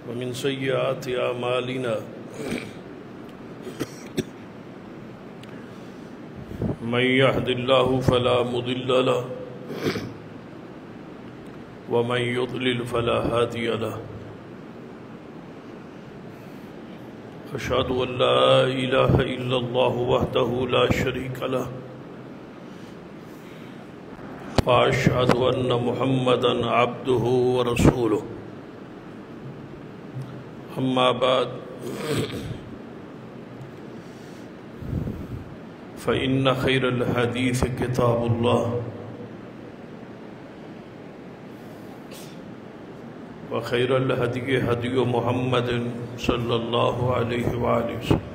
ومن سيئات أعمالنا من يهد الله فلا مضل له ومن يضلل فلا هادي له أشهد أن لا إله إلا الله وحده لا شريك له وأشهد أن محمدًا عبده ورسوله أما بعد فإن خير الحديث كتاب الله وخير الهدي هدي محمد صلى الله عليه وآله وسلم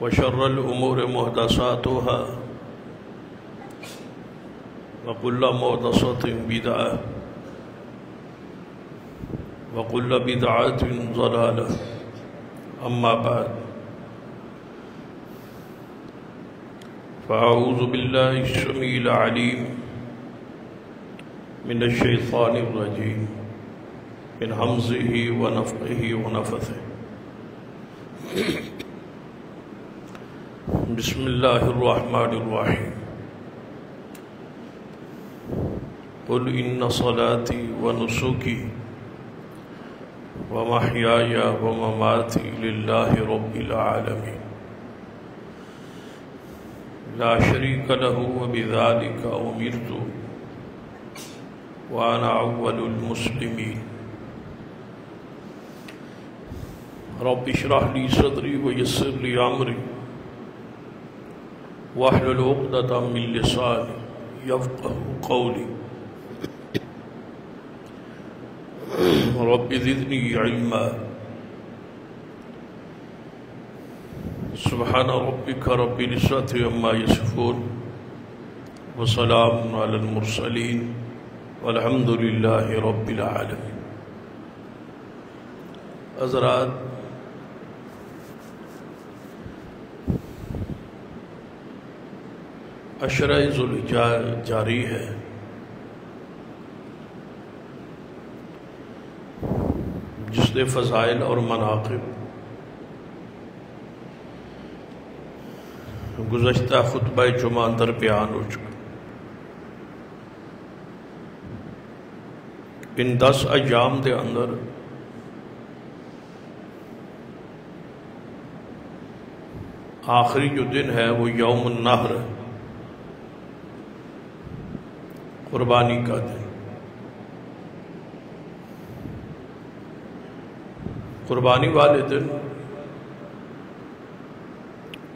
وشر الأمور محدثاتها وكل محدثة بدعة وكل بدعة ضلالة أما بعد فأعوذ بالله السميع العليم من الشيطان الرجيم من همزه ونفخه ونفثه بسم الله الرحمن الرحيم قل إن صلاتي ونسكي ومحياي ومماتي لله رب العالمين لا شريك له وبذلك أمرت وأنا أول المسلمين رب اشرح لي صدري ويسر لي أمري واحلل عقدة من لساني يفقهوا قولي رب زدني علما سبحان ربك رب العزة عما يصفون وسلام على المرسلين والحمد لله رب العالمين. حضرات، عشرہ ذوالحجہ جاری ہے. جس کے فضائل اور مناقب گزشتہ خطبہ جمعہ اندر بیان ہو چکا. ان 10 ایام دے اندر آخری جو دن ہے وہ یوم النحر، قربانی کا دن. قربانی والے دن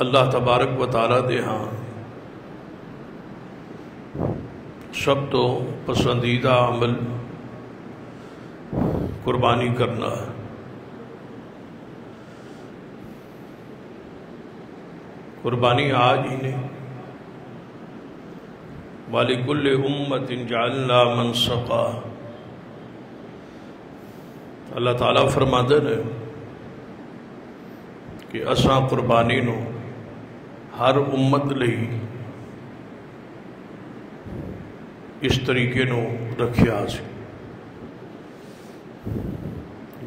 اللہ تبارک و تعالیٰ دے ہاں سب تو پسندیدہ عمل قربانی کرنا ہے. قربانی آج ہی نہیں، وَلِكُلِّ أُمَّةٍ جَعَلْنَا مَنْسَكًا. اللہ تعالیٰ فرماتے ہیں کہ اساں قربانی نو ہر امت لئی اس طریقے نو رکھیا سی.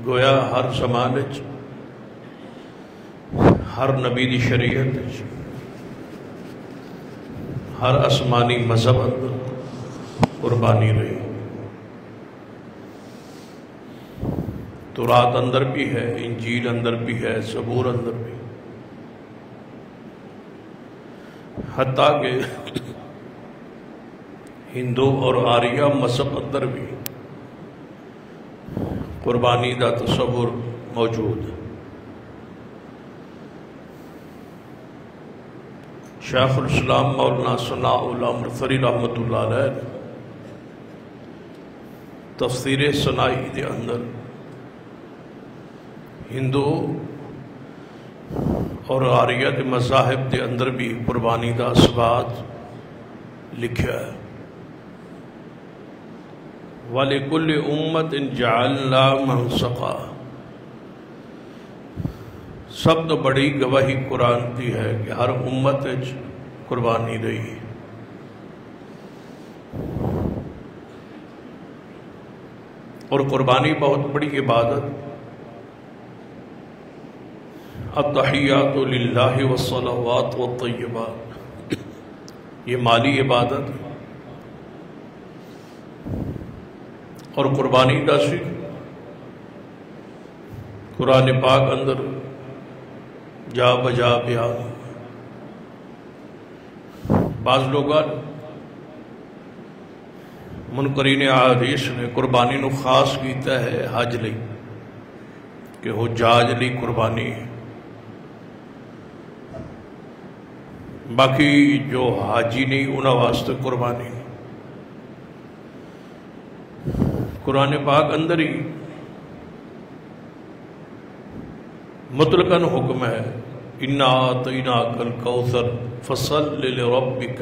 گویا ہر زمانے ہر نبی دی شریعت ہر آسمانی مذہب اندر قربانی رہی. تورات اندر بھی ہے، انجیل اندر بھی ہے، زبور اندر بھی، حتیٰ کہ ہندو اور آریہ مذہب اندر بھی قربانی دا تصور موجود ہے. شیخ الاسلام مولانا ثناء اللہ مرفری رحمۃ اللہ علیہ تفسیر ثنائی دے اندر ہندو اور آریہ کے مذاہب دے اندر بھی قربانی دا اسبات لکھا ہے. وَلِكُلِّ أُمَّةٍ جَعَلْنَا مَنْسَكًا. سب تو بڑی گواہی قرآن کی ہے کہ ہر امت قربانی رہی. اور قربانی بہت بڑی عبادت. التحیات للہ والصلوات والطیبات، یہ مالی عبادت اور قربانی دا سی. قرآن پاک اندر جا بجا بیان. بعض لوگ منکرین احادیث نے قربانی نو خاص کیتا ہے حج لئی کہ حجاج لئی قربانی ہے، باقی جو حاجی نہیں انہاں واسطے قربانی نہیں. قرآن پاک اندر ہی مطلقاً حکم ہے اِنَّا أَعْطَيْنَاكَ الْكَوْثَرَ فَصَلِّ لِرَبِّكَ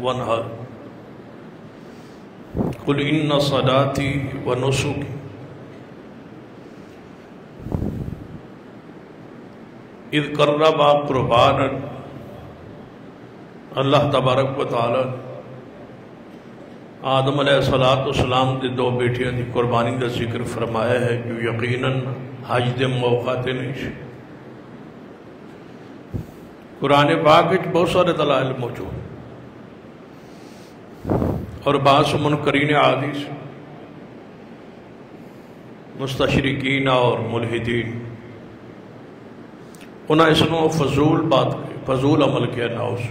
وَانْحَرْ قُلْ إِنَّ صَلَاتِي وَنُسُكِي. اِذْ قَرَّبَا قُرْبَانًا، اللہ تبارک و تعالی آدم علیہ السلام دے دو بیٹیاں دی قربانی دا ذکر فرمایا ہے جو یقیناً حج دے موقع تے نہیں. قرآن پاک وچ بہت سارے دلائل موجود اور بعض منکرین احادیث مستشرقین اور ملحدین انہاں اس نو فضول عمل کیا ناؤس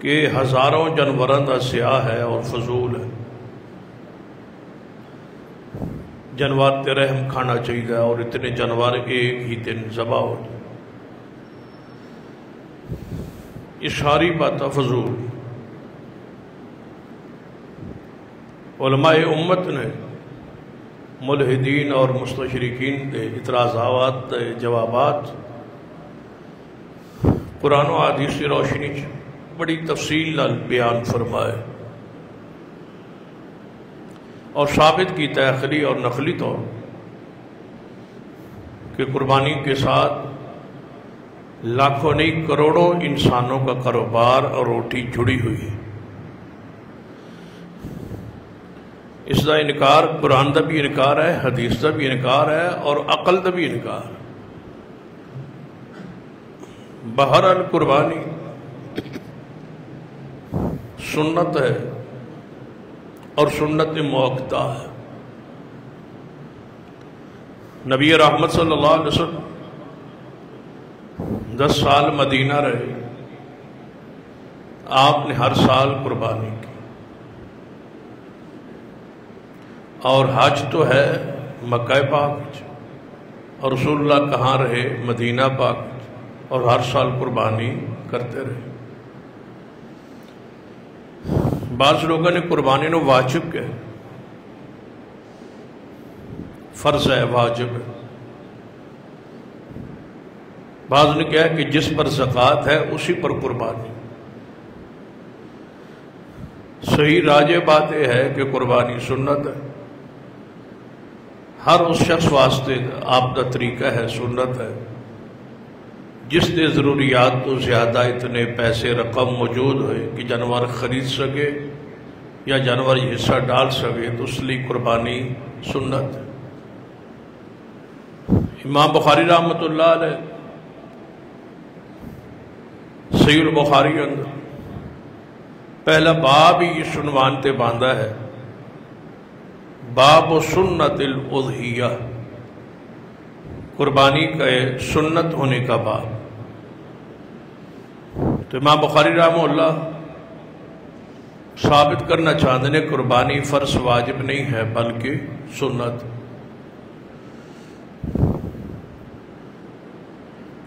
کہ ہزاروں جانوراں دا سیاہ ہے اور فضول ہے. جانور تے رحم کھانا چاہیے اور اتنے جانور ایک ہی دن ذبح ہو جائے. یہ ساری باتیں فضول. علماء امت نے ملحدین اور مستشرقین کے اعتراضات دے جوابات قرآن و حدیث کی روشنی بڑی تفصیل نال بیان فرمائے اور ثابت کیتا ہے عقلی اور نقلی طور کہ قربانی کے ساتھ لاکھوں نہیں کروڑوں انسانوں کا کاروبار اور روٹی جڑی ہوئی ہے. اس کا انکار قرآن کا بھی انکار ہے، حدیث کا بھی انکار ہے اور عقل کا بھی انکار ہے. بہرحال قربانی سنت ہے اور سنت موقتہ ہے. نبی رحمت صلی اللہ علیہ وسلم 10 سال مدینہ رہے، آپ نے ہر سال قربانی کی اور حج تو ہے مکہ پاک اور رسول اللہ کہاں رہے؟ مدینہ پاک، اور ہر سال قربانی کرتے رہے. بعض لوگوں نے قربانی نو واجب کہا، فرض ہے، واجب ہے. بعض نے کہا کہ جس پر زکوٰۃ ہے اسی پر قربانی. صحیح راجح بات یہ ہے کہ قربانی سنت ہے. ہر اس شخص واسطے آپ کا طریقہ ہے، سنت ہے جس دے ضروریات تو زیادہ اتنے پیسے رقم موجود ہوئے کہ جانور خرید سکے یا جانور حصہ ڈال سکے تو اس لیے قربانی سنت ہے. امام بخاری رحمۃ اللہ علیہ صحیح البخاری اندر پہلا باب ہی اس عنوان تے باندھا ہے، باب سنت الاضحیہ، قربانی کا سنت ہونے کا باب. تو امام بخاری رحمہ اللہ ثابت کرنا چاہتے ہیں قربانی فرض واجب نہیں ہے بلکہ سنت.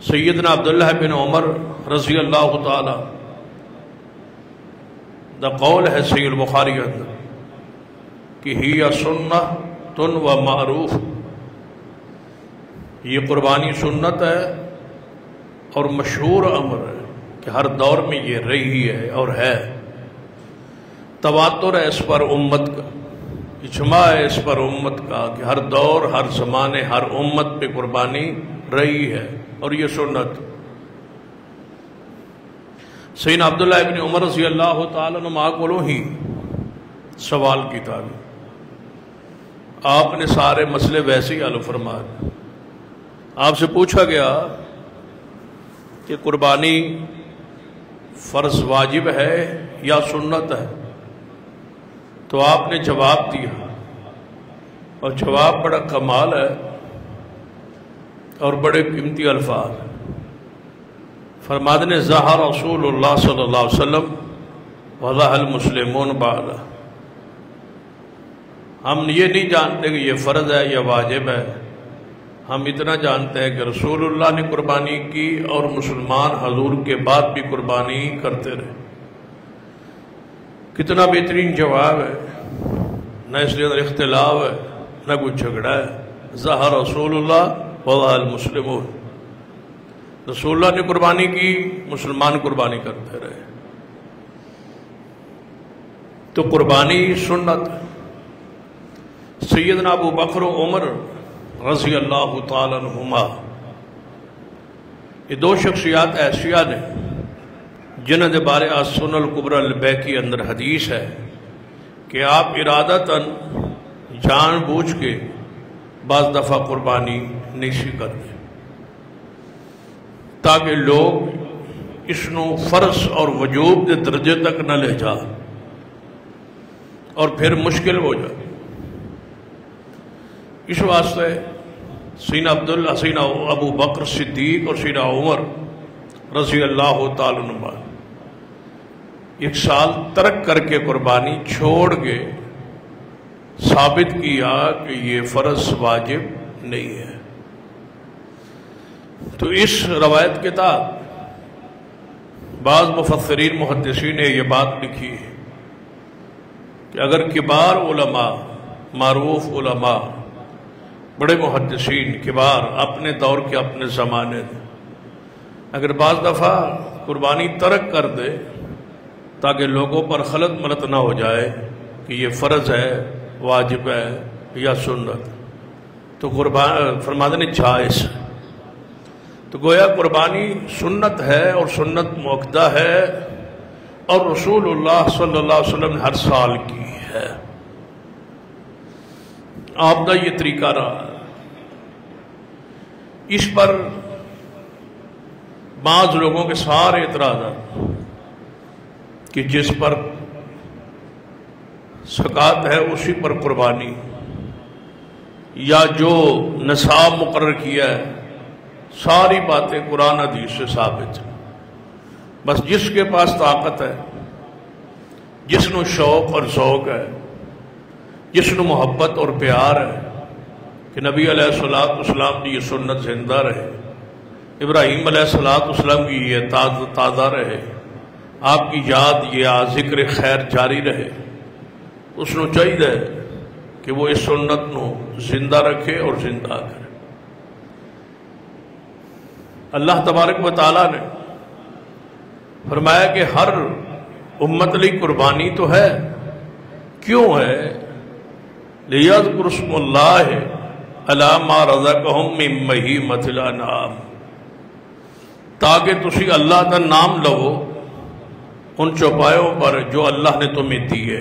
سیدنا عبداللہ بن عمر رضی اللہ تعالی دا قول ہے صحیح البخاری اندر کہ ہی سنت و معروف، یہ قربانی سنت ہے اور مشہور امر ہے کہ ہر دور میں یہ رہی ہے اور ہے. تواتر ہے اس پر امت کا، اجماع ہے اس پر امت کا کہ ہر دور، ہر زمانے، ہر امت پہ قربانی رہی ہے اور یہ سنت. سیدنا عبداللہ ابن عمر رضی اللہ تعالیٰ عنہ کو ہی سوال کی تعلیم، آپ نے سارے مسئلے ویسے ہی حل فرمائے۔ آپ سے پوچھا گیا کہ قربانی فرض واجب ہے یا سنت ہے، تو آپ نے جواب دیا، اور جواب بڑا کمال ہے اور بڑے قیمتی الفاظ۔ فرماتے ہیں ظہر رسول اللہ صلی اللہ علیہ وسلم وظہر المسلمون بعدہ۔ ہم یہ نہیں جانتے کہ یہ فرض ہے یا واجب ہے، ہم اتنا جانتے ہیں کہ رسول اللہ نے قربانی کی اور مسلمان حضور کے بعد بھی قربانی کرتے رہے۔ کتنا بہترین جواب ہے، نہ اس کے اندر اختلاف ہے نہ کوئی جھگڑا ہے۔ ظہر رسول اللہ وظہر المسلمون، رسول اللہ نے قربانی کی، مسلمان قربانی کرتے رہے۔ تو قربانی سنت ہے۔ سیدنا ابو بکر و عمر رضی اللہ تعالیٰ عنہما، یہ دو شخصیات ایسیا نے جنہوں نے بارے السنن الکبری البیہقی اندر حدیث ہے کہ آپ ارادتاً جان بوجھ کے بعض دفعہ قربانی نہیں سی کرتے تاکہ لوگ اس نو فرض اور وجوب کے درجے تک نہ لے جا اور پھر مشکل ہو جائے۔ اس واسطے سیدنا عبداللہ، سیدنا ابو بکر صدیق اور سیدنا عمر رضی اللہ تعالیٰ عنہ 1 سال ترک کر کے قربانی چھوڑ کے ثابت کیا کہ یہ فرض واجب نہیں ہے۔ تو اس روایت کے تحت بعض مفسرین محدثین نے یہ بات لکھی ہے کہ اگر کبار علماء، معروف علماء، بڑے محدثین کبار اپنے دور کے اپنے زمانے میں اگر بعض دفعہ قربانی ترک کر دے تاکہ لوگوں پر خلط ملط نہ ہو جائے کہ یہ فرض ہے، واجب ہے یا سنت، تو فرماتے ہیں جائز ہے۔ تو گویا قربانی سنت ہے اور سنت مؤکدہ ہے، اور رسول اللہ صلی اللہ علیہ وسلم نے ہر سال کی ہے۔ آپ کا یہ طریقہ رہا۔ اس پر بعض لوگوں کے سارے اعتراضات کہ جس پر زکوٰۃ ہے اسی پر قربانی، یا جو نصاب مقرر کیا ہے، ساری باتیں قرآن حدیث سے ثابت ہیں۔ بس جس کے پاس طاقت ہے، جس نو شوق اور ذوق ہے، جس نو محبت اور پیار ہے کہ نبی علیہ السلام کی یہ سنت زندہ رہے، ابراہیم علیہ السلام کی یہ تازہ رہے، آپ کی یاد یہ ذکر خیر جاری رہے، اس نو چاہیے کہ وہ اس سنت نو زندہ رکھے اور زندہ کرے۔ اللہ تبارک و تعالیٰ نے فرمایا کہ ہر امت لی قربانی تو ہے، کیوں ہے؟ لِيَذْكُرُ اسْمَ اللَّهِ عَلَىٰ مَا رَزَقَهُم مِّن بَهِيمَةِ الْأَنْعَامِ، تاکہ تسی اللہ کا نام لو ان چوپایوں پر جو اللہ نے تمہیں دیے۔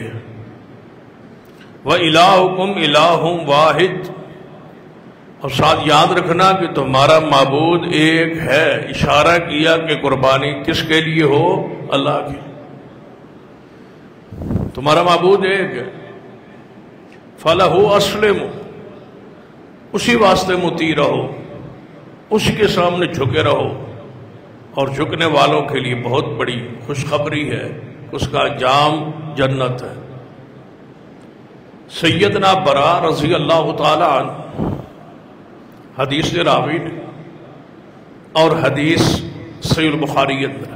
وَإِلَٰهُكُمْ إِلَٰهٌ وَاحِدٌ، اور ساتھ یاد رکھنا کہ تمہارا معبود ایک ہے۔ اشارہ کیا کہ قربانی کس کے لیے ہو؟ اللہ کی۔ تمہارا معبود ایک ہے۔ فَلَهُ أَسْلِمُوا، اسی واسطے مطیع رہو، اسی کے سامنے جھکے رہو، اور جھکنے والوں کے لیے بہت بڑی خوشخبری ہے، اس کا انجام جنت ہے۔ سیدنا برا رضی اللہ تعالی عنہ حدیث راوی نے، اور حدیث صحیح البخاری اندر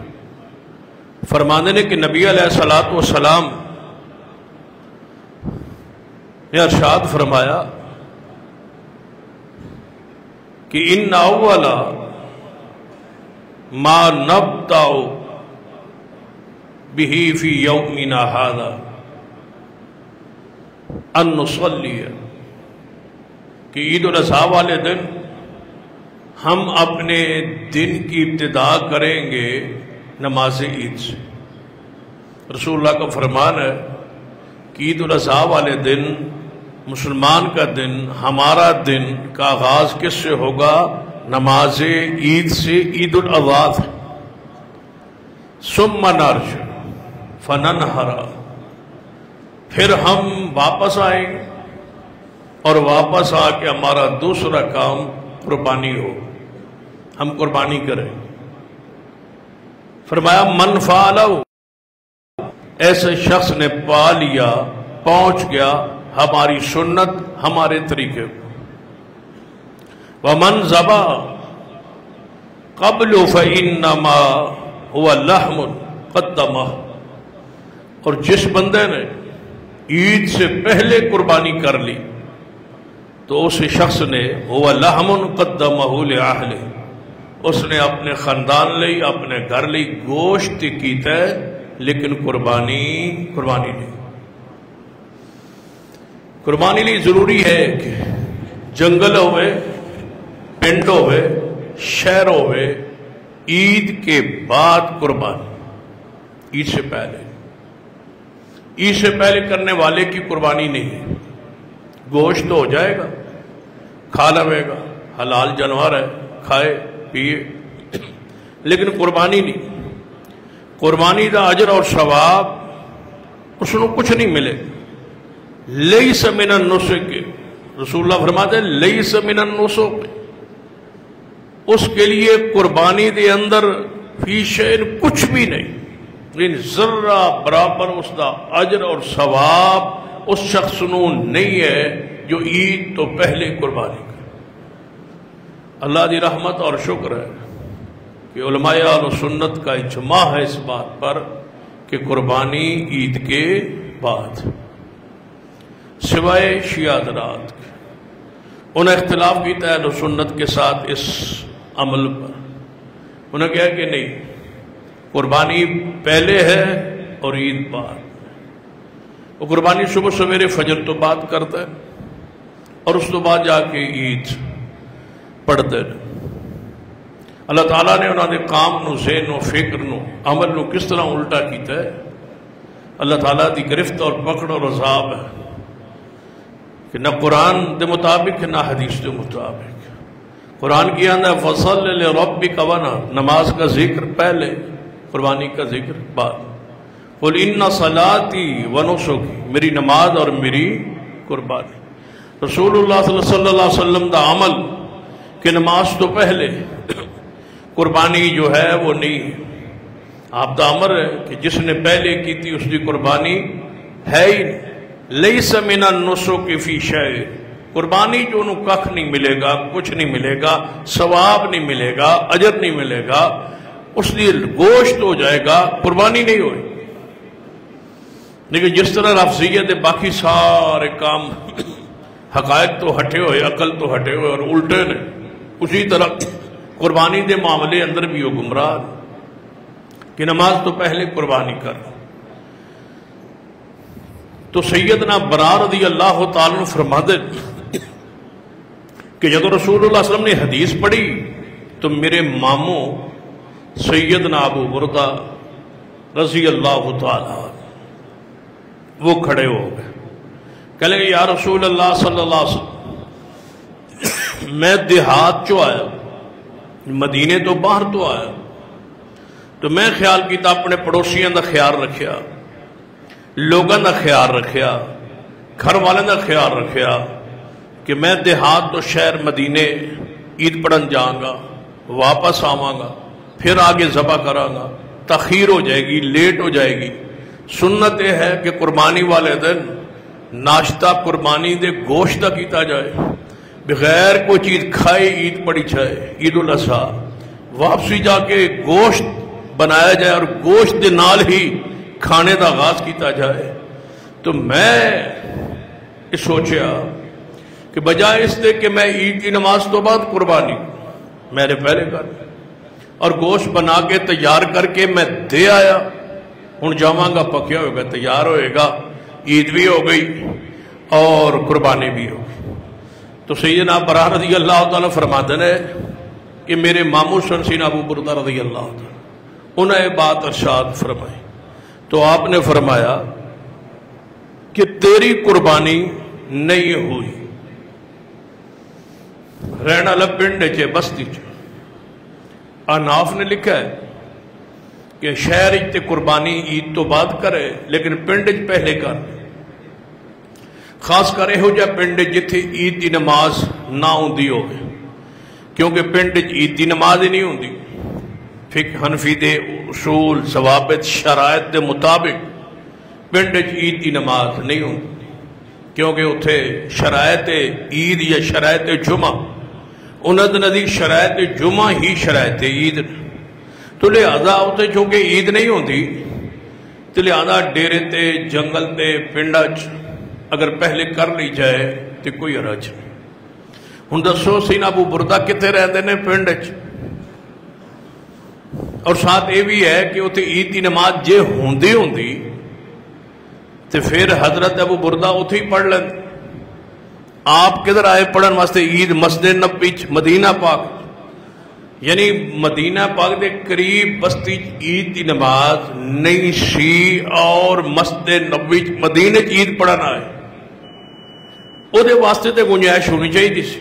فرمانے نے کہ نبی علیہ السلام نے ارشاد فرمایا کہ ان اول ما نبدأ به فی یومنا ھذا ان نصلی، کہ عید الاضحیٰ والے دن ہم اپنے دن کی ابتدا کریں گے نماز عید سے۔ رسول اللہ کا فرمان ہے کہ عید الاضحیٰ والے دن مسلمان کا دن، ہمارا دن کا آغاز کس سے ہوگا؟ نماز عید سے، عید الاضحیٰ، ثم نرجع فننحر، پھر ہم واپس آئیں گے اور واپس آ کے ہمارا دوسرا کام قربانی ہو، ہم قربانی کریں۔ فرمایا من فعلہ، ایسے شخص نے پا لیا، پہنچ گیا ہماری سنت، ہمارے طریقے کو۔ ومن ذبح قبل فإنما هو لحم قدمہ، اور جس بندے نے عید سے پہلے قربانی کر لی تو اس شخص نے هو لحم قدمہ لأہلہ، اس نے اپنے خاندان لی، اپنے گھر لی، گوشت کیتا ہے لیکن قربانی نہیں۔ قربانی لی ضروری ہے کہ جنگل ہوئے، پنڈ ہوئے، شہر ہوئے، عید کے بعد قربانی، عید سے پہلے، عید سے پہلے کرنے والے کی قربانی نہیں ہے۔ گوشت ہو جائے گا، کھا لوے گا، حلال جانور ہے، کھائے پیے، لیکن قربانی نہیں۔ قربانی دا اجر اور ثواب اس نے کچھ نہیں ملے۔ لیس من النسک، رسول اللہ فرماتے ہیں لیس من النسک، اس کے لیے قربانی دے اندر فی شیء کچھ بھی نہیں، لیکن ذرہ برابر اس دا اجر اور ثواب اس شخص نو نہیں ہے جو عید تو پہلے قربانی کرے۔ اللہ دی رحمت اور شکر ہے کہ علماء اہل سنت کا اجماع ہے اس بات پر کہ قربانی عید کے بعد، سوائے شیعہ حضرات کے، انہیں اختلاف کیتا ہے اہل سنت کے ساتھ اس عمل پر۔ انہیں کہا کہ نہیں، قربانی پہلے ہے اور عید بعد۔ وہ قربانی صبح سویرے فجر تو بعد کرتا ہے اور اس تو بعد جا کے عید پڑھتے ہیں۔ اللہ تعالیٰ نے انہوں نے کام نو، ذہن نو، فکر نو، عمل نو کس طرح الٹا کیتا ہے۔ اللہ تعالیٰ دی گرفت اور پکڑ اور عذاب ہے کہ نہ قرآن دے مطابق نہ حدیث دے مطابق۔ قرآن کی آندہ فصل لربک ونحر، نماز کا ذکر پہلے، قربانی کا ذکر بعد۔ قل ان صلاتی ونسکی، میری نماز اور میری قربانی۔ رسول اللہ صلی اللہ علیہ وسلم دا عمل کہ نماز تو پہلے، قربانی جو ہے وہ نہیں۔ آپ دا امر ہے کہ جس نے پہلے کی تھی اس کی قربانی ہے ہی نہیں۔ لیس من النسک فی شیء، قربانی جو انہوں کخ نہیں ملے گا، کچھ نہیں ملے گا، ثواب نہیں ملے گا، اجر نہیں ملے گا، اس لیے گوشت ہو جائے گا، قربانی نہیں ہوئی۔ لیکن جس طرح رفضیت باقی سارے کام حقائق تو ہٹے ہوئے، عقل تو ہٹے ہوئے اور الٹے نے، اسی طرح قربانی دے معاملے اندر بھی وہ گمراہ کہ نماز تو پہلے قربانی کر۔ تو سیدنا برا رضی اللہ تعالیٰ عنہ فرماتے کہ جب رسول اللہ صلی اللہ علیہ وسلم نے حدیث پڑھی تو میرے ماموں سیدنا ابو بردہ رضی اللہ تعالیٰ وہ کھڑے ہو گئے، کہنے لگے یا رسول اللہ صلی اللہ علیہ وسلم، میں دیہات چو آیا، مدینے تو باہر تو آیا، تو میں خیال کیتا اپنے پڑوسیاں دا خیال رکھیا، لوگاں دا خیال رکھیا، گھر والوں دا خیال رکھیا کہ میں دیہات تو شہر مدینے عید پڑھن جاؤں گا، واپس آواں گا، پھر آگے ذبح کراں گا، تاخیر ہو جائے گی، لیٹ ہو جائے گی۔ سنت یہ ہے کہ قربانی والے دن ناشتہ قربانی دے گوشت دا کیتا جائے، بغیر کوئی چیز کھائے عید پڑی جائے، عید الاضحیٰ، واپسی جا کے گوشت بنایا جائے اور گوشت دے نال ہی کھانے دا آغاز کیتا جائے۔ تو میں سوچیا کہ بجائے اس دے کہ میں عید کی نماز تو بعد قربانی میں نے پہلے کر اور گوشت بنا کے تیار کر کے میں دے آیا، ہوں جاواں گا، پکیا ہوئے گا، تیار ہوئے گا، عید بھی ہو گئی اور قربانی بھی ہو گئی۔ تو سیدنا برا رضی اللہ تعالیٰ فرماتے ہیں کہ میرے ماموں سیدنا ابو بردہ رضی اللہ تعالیٰ انہیں بات ارشاد فرمائی، تو آپ نے فرمایا کہ تیری قربانی نہیں ہوئی. رہن والا پنڈ چ بستی چ. اناف نے لکھا ہے کہ شہر تے قربانی عید تو بعد کرے لیکن پنڈ چ پہلے کر. خاص کر یہو جہا پنڈ جتھے عید کی نماز نہ ہوندی ہوگی، کیونکہ پنڈ عید کی نماز ہی نہیں ہوندی. فقہ حنفی دے اصول ضوابط شرائط دے مطابق پنڈ عید کی نماز نہیں ہوندی، کیونکہ اتھے شرائط عید یا شرائط جمعہ انہوں نے نزدیک شرائط جمعہ ہی شرائط عید. تو لہذا اتھے چونکہ عید نہیں ہوندی تو لہذا ڈیرے تے جنگل تے پنڈا اگر پہلے کر لی جائے تو کوئی حرج نہیں. ہن دسو سینا ابو بردہ کتے رہندے نے پنڈ چ، اور ساتھ یہ بھی ہے کہ اتنے عید کی نماز جے ہوندی تو پھر حضرت ابو بردہ اتھے ہی پڑھ لیں. آپ کدھر آئے پڑھن واسطے؟ عید مسجد نبی مدینہ پاک، یعنی مدینہ پاک دے قریب بستی عید کی نماز نہیں سی اور مسجد نبی مدینہ عید پڑھنا ہے. وہ دے واسطے تے گنجائش ہونی چاہیے سی،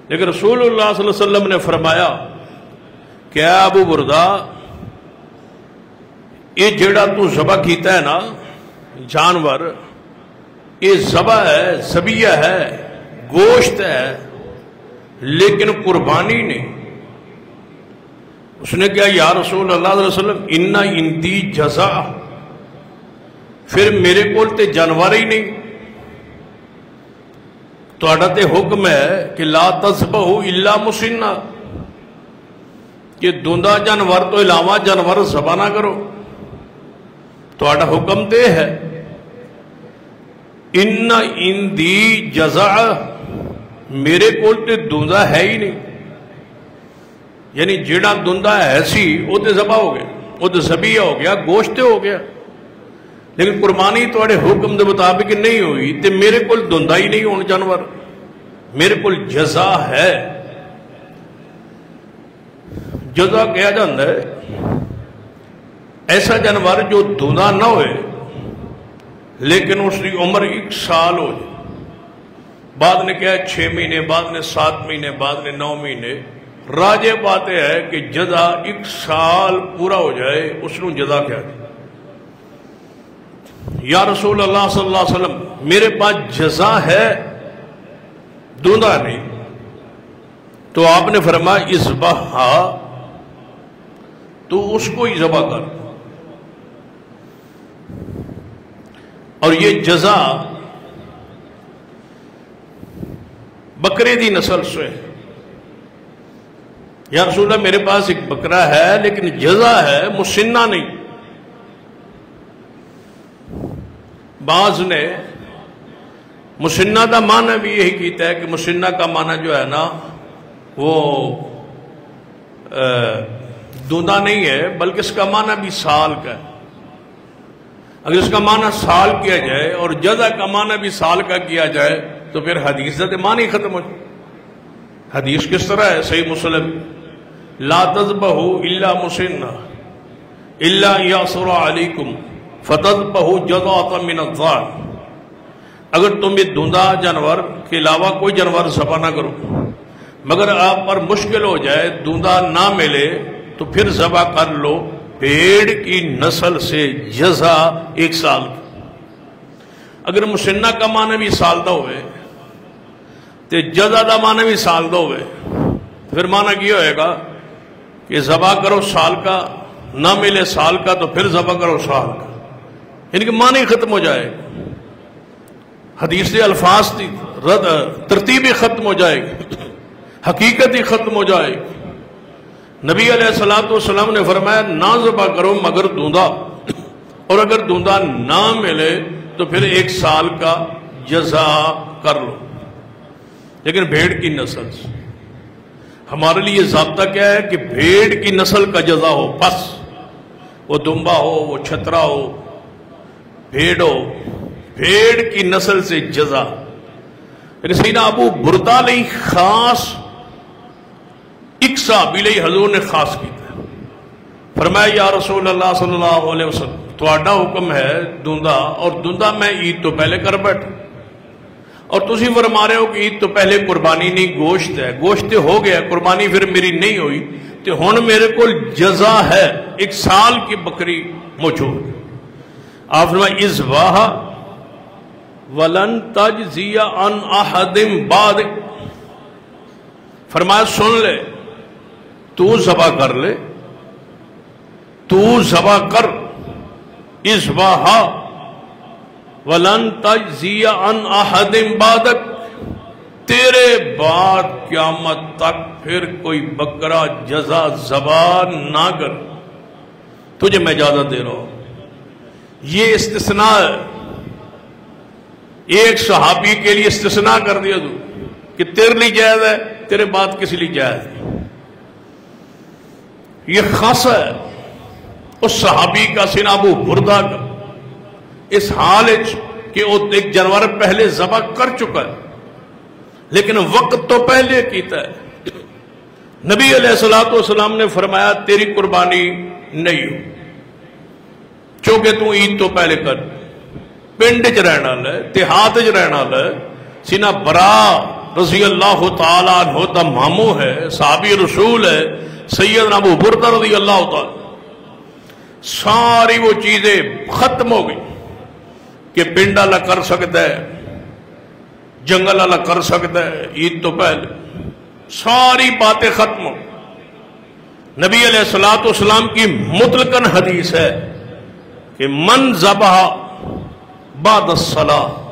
لیکن رسول اللہ صلی اللہ علیہ وسلم نے فرمایا کہ اے ابو بردہ یہ جڑا تو ذبح کیتا ہے نا جانور، یہ ذبح ہے، ذبیحہ ہے، گوشت ہے، لیکن قربانی نہیں. اس نے کہا یا رسول اللہ صلی اللہ علیہ وسلم اِنَّ عِنْدِي جَزَا، پھر میرے کول تے جانور ہی نہیں. تہاڈا تے حکم ہے کہ لا تذبحوا الا مسنّا، کہ دوندا جانور تو علاوہ جانور ذبح نہ کرو. تہاڈا حکم تے ہے اِنَّ عِنْدِي جَزَا، میرے کول تے دوندا ہے ہی نہیں. یعنی جڑا دوندا ہے سی وہ تے ذبح ہو گیا، وہ تے ذبیحہ ہو گیا، گوشت ہو گیا، لیکن قربانی تواڈے حکم دے مطابق نہیں ہوئی تے میرے کول دوندا ہی نہیں ہون جانور، میرے کول جزا ہے. جزا کہا جاتا ہے ایسا جانور جو دوندا نہ ہوئے لیکن اس کی عمر 1 سال ہو جائے. بعد نے کہا 6 مہینے، بعد نے 7 مہینے، بعد نے 9 مہینے. راجے بات ہے کہ جزا 1 سال پورا ہو جائے اس نے جزا کیا دی. یا رسول اللہ صلی اللہ علیہ وسلم میرے پاس جزا ہے، دوندا نہیں. تو آپ نے فرمایا اذبحھا، تو اس کو ہی ذبح کر. اور یہ جزا بکرے دی نسل سے ہے. یا رسول اللہ میرے پاس ایک بکرا ہے لیکن جزا ہے، مسنہ نہیں. بعض نے مسنہ کا معنی بھی یہی کیتا ہے کہ مسنہ کا معنی جو ہے نا وہ دوندا نہیں ہے بلکہ اس کا معنی بھی سال کا ہے. اگر اس کا معنی سال کیا جائے اور جزا کا معنی بھی سال کا کیا جائے تو پھر حدیث کا معنی ختم ہو جائے. حدیث کس طرح ہے؟ صحیح مسلم لا تذبحوا الا مسنّا الا یعصر علیکم فتذبحوا جزعۃ من الضأن. اگر تم یہ دوندا جانور کے علاوہ کوئی جانور ذبح نہ کرو مگر آپ پر مشکل ہو جائے، دوندا نہ ملے تو پھر ذبح کر لو بھیڑ کی نسل سے جزا 1 سال. اگر مسنہ کا معنی بھی سال دا ہوئے تو جزا دا معنی بھی سال دا ہوئے، پھر معنی کیا ہوئے گا کہ ذبح کرو سال کا، نہ ملے سال کا تو پھر ذبح کرو سال کا. ان کے معنی ختم ہو جائے گا، حدیث کے الفاظ کی ترتیب ہی ختم ہو جائے گی، حقیقت ہی ختم ہو جائے گی. نبی علیہ السلام نے فرمایا نہ ذبح کرو مگر دوندا، اور اگر دوندا نہ ملے تو پھر 1 سال کا جزا کر لو. لیکن بھیڑ کی نسل سے ہمارے لیے ضابطہ کیا ہے کہ بھیڑ کی نسل کا جزا ہو، بس وہ دمبا ہو، وہ چھترا ہو، بھیڑ ہو، بھیڑ کی نسل سے جزا. لیکن سیدنا ابو بردہ لئی خاص ایک صحابی لئی حضور نے خاص کیتا. فرمایا یا رسول اللہ صلی اللہ علیہ وسلم تہاڈا حکم ہے دوندا، اور دوندا میں عید تو پہلے کر بیٹھا، اور تسی فرما رہے ہو کہ عید تو پہلے قربانی نہیں، گوشت ہے، گوشت ہو گیا، قربانی پھر میری نہیں ہوئی، تو ہن میرے کو جزا ہے، 1 سال کی بکری موجود۔ آپ فرمائے اذبح ولن تجزی عن احد بعد، فرمایا سن لے، تو ذبح کر لے، تو ذبح کر، اذبح ولن تجزی عن احد بعدک، تیرے بعد قیامت تک پھر کوئی بکرا جزا ذبح نہ کر، تجھے میں اجازت دے رہا ہوں۔ یہ استثناء ہے، ایک صحابی کے لیے استثناء کر دیا تو کہ تیرے لیے جائز ہے، تیرے بعد کسی لیے جائز ہے۔ یہ خاص ہے اس صحابی کا، سیدنا ابو بردہ کا، اس حال کہ وہ ایک جانور پہلے ذبح کر چکا ہے، لیکن وقت تو پہلے کیتا ہے۔ نبی علیہ السلام نے فرمایا تیری قربانی نہیں ہو، چونکہ تو عید تو پہلے کر، پنڈ چ رہنا ہے، دیہات چ رہنا ہے۔ سیدنا برا رضی اللہ تعالیٰ عنہ دا ماموں ہے، صحابی رسول ہے، سیدنا ابو بردہ رضی اللہ تعالیٰ، ساری وہ چیزیں ختم ہو گئی کہ پنڈ اللہ کر سکتا ہے، جنگل اللہ کر سکتا ہے، عید تو پہلے ساری باتیں ختم ہو۔ نبی علیہ السلام کی مطلقاً حدیث ہے کہ من ذبح بعد الصلاۃ،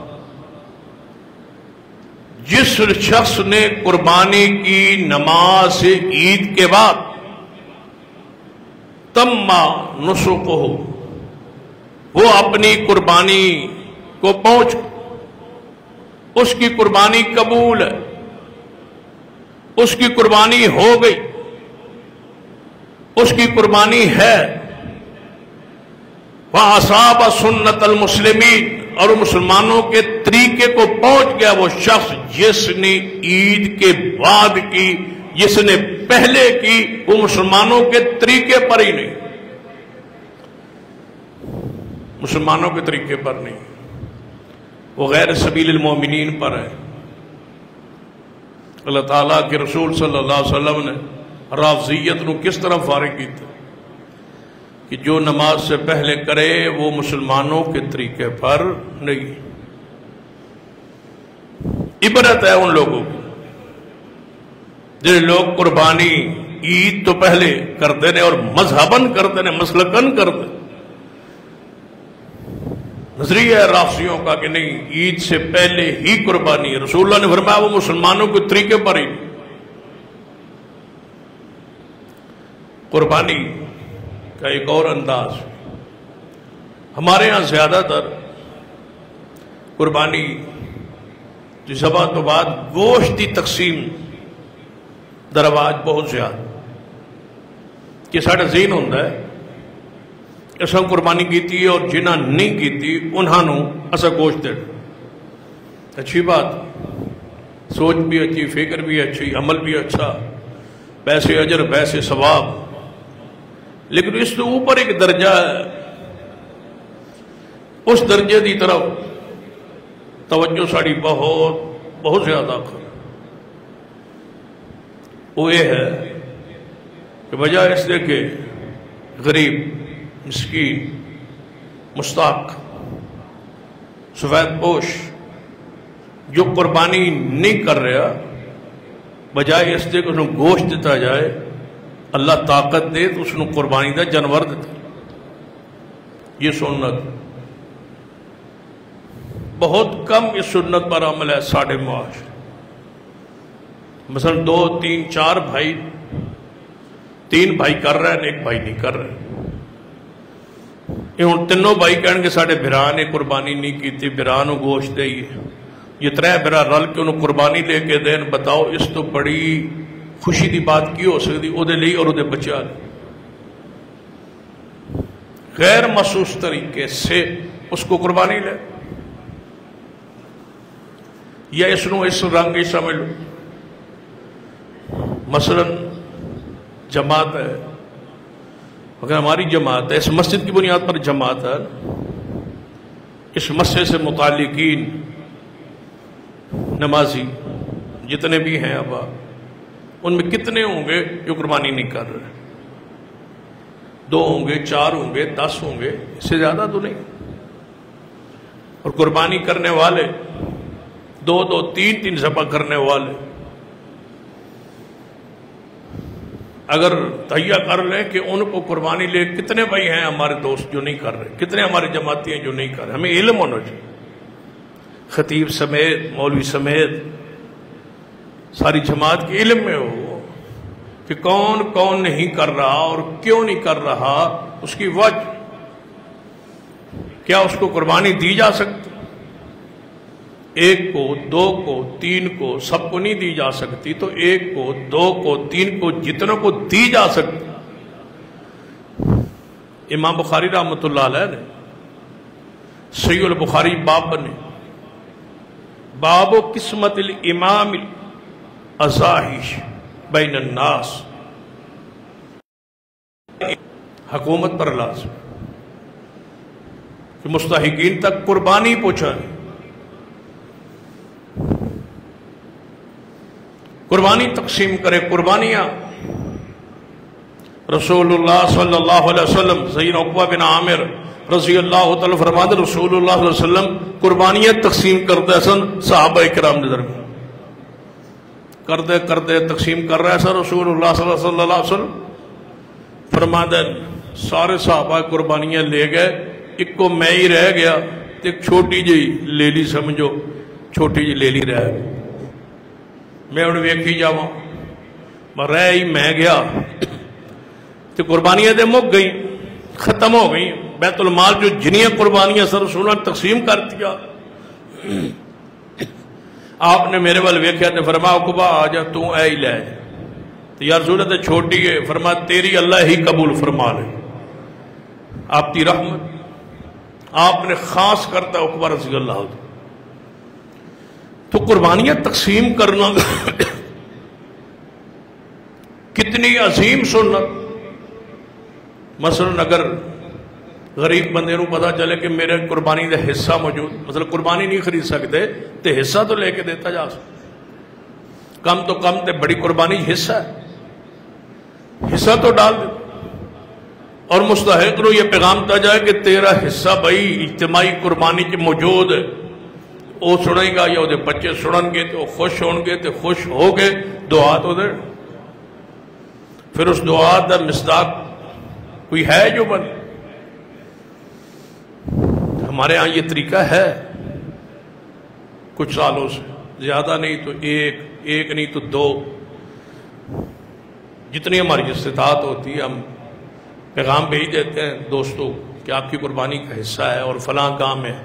جس شخص نے قربانی کی نماز سے عید کے بعد، تم نسکہ، وہ اپنی قربانی کو پہنچ، اس کی قربانی قبول ہے، اس کی قربانی ہو گئی، اس کی قربانی ہے، وَأَصَابَ سُنَّةَ الْمُسْلِمِينَ، اور مسلمانوں کے طریقے کو پہنچ گیا وہ شخص جس نے عید کے بعد کی، جس نے پہلے کی وہ مسلمانوں کے طریقے پر ہی نہیں، مسلمانوں کے طریقے پر نہیں، وہ غیر سبیل المومنین پر ہے۔ اللہ تعالیٰ کے رسول صلی اللہ علیہ وسلم نے رافضیت نو کس طرح فارغ کی تھی کہ جو نماز سے پہلے کرے وہ مسلمانوں کے طریقے پر نہیں۔ عبرت ہے ان لوگوں کی جن لوگ قربانی عید تو پہلے کرتے ہیں اور مذہباً کرتے ہیں، مسلکاً کرتے ہیں۔ نظریہ ہے رافضیوں کا کہ نہیں، عید سے پہلے ہی قربانی ہے، رسول اللہ نے فرمایا وہ مسلمانوں کے طریقے پر ہی۔ قربانی کا ایک اور انداز، ہمارے ہاں زیادہ تر قربانی کی ذبح تو بعد گوشت کی تقسیم درواج بہت زیادہ کہ ساڑھا ذہن ہوتا ہے اساں قربانی کیتی ہے اور جنہاں نہیں کیتی انہوں اساں گوشت دے۔ اچھی بات، سوچ بھی اچھی، فکر بھی اچھی، عمل بھی اچھا، پیسے اجر پیسے ثواب، لیکن اس تو اوپر ایک درجہ ہے، اس درجے دی طرف توجہ ساڑی بہت زیادہ کر، وہ یہ ہے کہ بجائے اس دے کہ غریب، مسکین، مستحق، سفید پوش جو قربانی نہیں کر رہا، بجائے اس دے کہ انہوں گوشت دیتا جائے، اللہ طاقت دے تو اس نے قربانی دا جانور دیتا۔ یہ سنت بہت کم اس سنت پر عمل ہے ساڑھے معاشرے، مثلا 2 3 4 بھائی، 3 بھائی کر رہے ہیں، 1 بھائی نہیں کر رہے، یہ ہوں تینوں بھائی کہنے کہ ساڑھے بھرا نے قربانی نہیں کی تھی، بھرا نو گوشت دے، یہ 3 بھرا رل کے انہوں قربانی لے کے دین، بتاؤ اس تو بڑی خوشی دی بات کی ہو سکتی او دے لئی اور او دے بچہ لئی۔ غیر محسوس طریقے سے اس کو قربانی لے، یا اس نو اس رنگ ہی سمجھ لو، مثلا جماعت ہے، اگر ہماری جماعت ہے، اس مسجد کی بنیاد پر جماعت ہے، اس مسجد سے متعلقین نمازی جتنے بھی ہیں اب ان میں کتنے ہوں گے جو قربانی نہیں کر رہے؟ 2 ہوں گے، 4 ہوں گے، 10 ہوں گے، اس سے زیادہ تو نہیں۔ اور قربانی کرنے والے 2 3 ذبح کرنے والے اگر تہیہ کر لیں کہ ان کو قربانی لے، کتنے بھائی ہیں ہمارے دوست جو نہیں کر رہے، کتنے ہمارے جماعتی ہیں جو نہیں کر رہے؟ ہمیں علم ہونا چاہیے، خطیب سمیت، مولوی سمیت ساری جماعت کے علم میں ہو کہ کون کون نہیں کر رہا اور کیوں نہیں کر رہا، اس کی وجہ کیا، اس کو قربانی دی جا سکتی؟ 1 کو، 2 کو، 3 کو، سب کو نہیں دی جا سکتی، تو 1 کو، 2 کو، 3 کو، جتنوں کو دی جا سکتی۔ امام بخاری رحمۃ اللہ علیہ نے صحیح البخاری باب بنے، باب قسمت الامام الازاحش بین الناس، حکومت پر لازم کہ مستحقین تک قربانی پہنچائے، قربانی تقسیم کرے۔ قربانیاں رسول اللہ صلی اللہ علیہ وسلم، سیدنا عقبہ بن عامر رضی اللہ تعالی فرماتے رسول اللہ صلی اللہ علیہ وسلم قربانیاں تقسیم کرتے سن صحابہ کرام کے درمیان، کرتے تقسیم کر رہے سن رسول اللہ صلی اللہ علیہ وسلم، فرماتے سارے صحابہ قربانیاں لے گئے، ایک کو میں ہی رہ گیا، ایک چھوٹی جی لیلی سمجھو، چھوٹی جی لیلی رہ گئی، میں انہیں ویکھی جاواں، رہ ہی میں گیا تو قربانیاں دے مک گئی، ختم ہو گئی، بیت المال جو جنیاں قربانیاں سر رسول اللہ تقسیم کر دیا۔ آپ نے میرے وال ویکھیا تے فرمایا عقبہ آ جا، تو اے ہی لے جا، تو یا رسول اللہ چھوٹی ہے، فرمایا تیری اللہ ہی قبول فرما لے، آپ کی رحمت آپ نے خاص کرتا ہے عقبہ رضی اللہ عنہ۔ تو قربانیاں تقسیم کرنا کتنی عظیم سنت۔ مثلا اگر غریب بندے نو پتا چلے کہ میرے قربانی کا حصہ موجود، مثلا قربانی نہیں خرید سکتے تو حصہ تو لے کے دیتا جا سکتا، کم تو کم تے بڑی قربانی حصہ ہے، حصہ تو ڈال دے، اور مستحق رو یہ پیغام تا جائے کہ تیرا حصہ بھائی اجتماعی قربانی کی موجود ہے، وہ سنے گا یا وہ بچے سنن گے تو خوش ہون گے، تو خوش ہو گے دعا تو دے، پھر اس دعا دا مصداق کوئی ہے جو بن؟ ہمارے ہاں یہ طریقہ ہے کچھ سالوں سے، زیادہ نہیں تو ایک نہیں تو 2، جتنی ہماری استطاعت ہوتی ہے ہم پیغام بھیج دیتے ہیں دوستوں کہ آپ کی قربانی کا حصہ ہے اور فلاں کام ہے،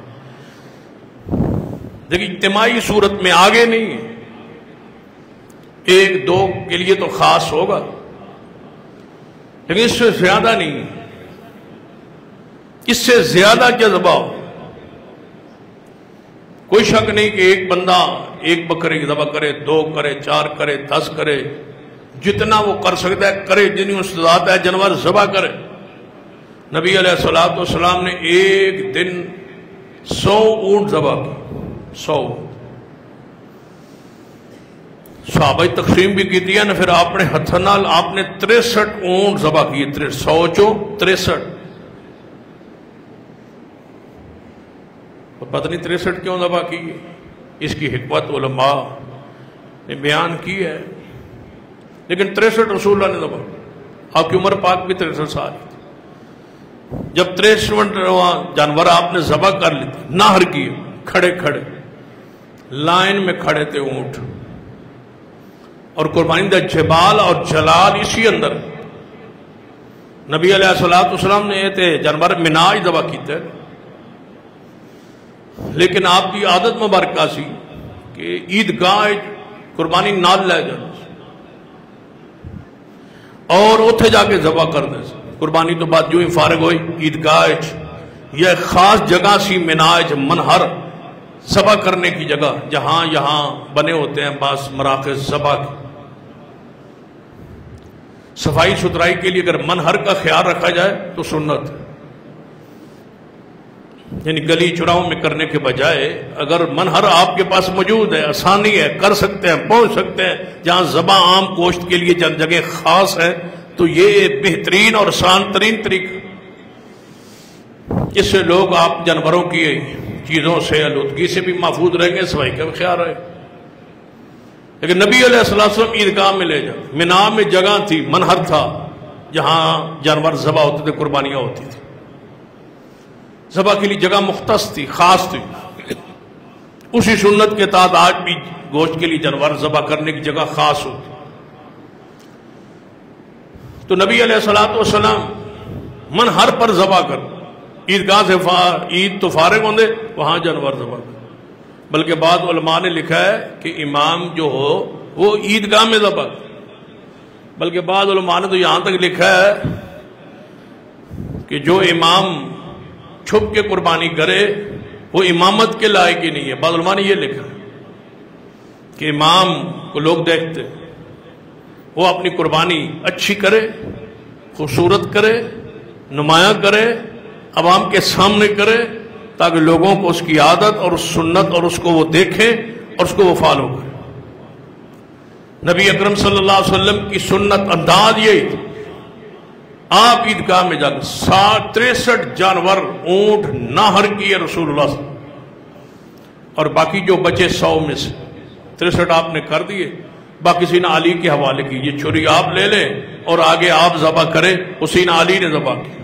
لیکن اجتماعی صورت میں آگے نہیں ہے، 1 2 کے لیے تو خاص ہوگا، لیکن اس سے زیادہ نہیں، اس سے زیادہ جذبہ ہو۔ کوئی شک نہیں کہ ایک بندہ 1 بکری ذبح کرے، 2 کرے، 4 کرے، 10 کرے، جتنا وہ کر سکتا ہے کرے، جتنی استطاعت ہے جانور ذبح کرے۔ نبی علیہ الصلوۃ والسلام نے ایک دن 100 اونٹ ذبح کی، 100 صحابہ تقسیم بھی کی دیا نا، پھر آپ نے ہتھوں نال آپ نے 63 اونٹ ذبح کیے، 100 چوں 63، پتہ نہیں 63 کیوں ذبح کی، اس کی حکمت علماء نے بیان کی ہے، لیکن 63 رسول اللہ نے ذبح، آپ کی عمر پاک بھی 63 سال تھی، جب 63 جانور آپ نے ذبح کر لی تھی، نہر کیے، کھڑے کھڑے لائن میں کھڑے تھے اونٹ، اور قربانی دا جبال اور جلال اسی اندر۔ نبی علیہ السلام نے یہ تھے جانور مناج ذبح کیتے، لیکن آپ کی عادت مبارکہ سی کہ عیدگاہ قربانی نال لے جانا اور اتھے جا کے ذبح کر دے، قربانی تو بعد جو ہی فارغ ہوئی عیدگاہ، یہ خاص جگہ سی مناج منہر ذبح کرنے کی جگہ، جہاں یہاں بنے ہوتے ہیں بعض مراکز ذبح کے۔ صفائی ستھرائی کے لیے اگر منہر کا خیال رکھا جائے تو سنت ہے، یعنی گلی چوراہوں میں کرنے کے بجائے اگر منہر آپ کے پاس موجود ہے، آسانی ہے، کر سکتے ہیں، پہنچ سکتے ہیں، جہاں ذبح عام گوشت کے لیے جن جگہ خاص ہے، تو یہ بہترین اور آسان ترین طریقہ، اس سے لوگ آپ جانوروں کی چیزوں سے آلودگی سے بھی محفوظ رہیں گے، صفائی کا بھی خیال رہے۔ لیکن نبی علیہ السلام عیدگاہ میں لے جاؤ، منا میں جگہ تھی، منہر تھا جہاں جانور ذبح ہوتے تھے، قربانیاں ہوتی تھی، ذبح کے لیے جگہ مختص تھی، خاص تھی، اسی سنت کے تحت آج بھی گوشت کے لیے جانور ذبح کرنے کی جگہ خاص ہوتی۔ تو نبی علیہ السلام منہر پر ذبح کر، عیدگاہ سے عید تو فارغ ہوندے، وہاں جانور ذبح کر۔ بلکہ بعض علماء نے لکھا ہے کہ امام جو ہو وہ عیدگاہ میں ذبح کر، بلکہ بعض علماء نے تو یہاں تک لکھا ہے کہ جو امام چھپ کے قربانی کرے وہ امامت کے لائق ہی نہیں ہے۔ بعض علماء نے یہ لکھا ہے کہ امام کو لوگ دیکھتے، وہ اپنی قربانی اچھی کرے، خوبصورت کرے، نمایاں کرے، عوام کے سامنے کرے، تاکہ لوگوں کو اس کی عادت اور اس سنت اور اس کو وہ دیکھیں اور اس کو وہ فالو کریں۔ نبی اکرم صلی اللہ علیہ وسلم کی سنت انداز یہی تھی، آپ عیدگاہ میں جا کر 63 جانور اونٹ ناہر کیے رسول اللہ صلی اللہ علیہ وسلم، اور باقی جو بچے 100 میں سے 63 آپ نے کر دیے، باقی سینا علی کے حوالے کی، یہ چھری آپ لے لیں اور آگے آپ ذبح کریں، سینا علی نے ذبح کی۔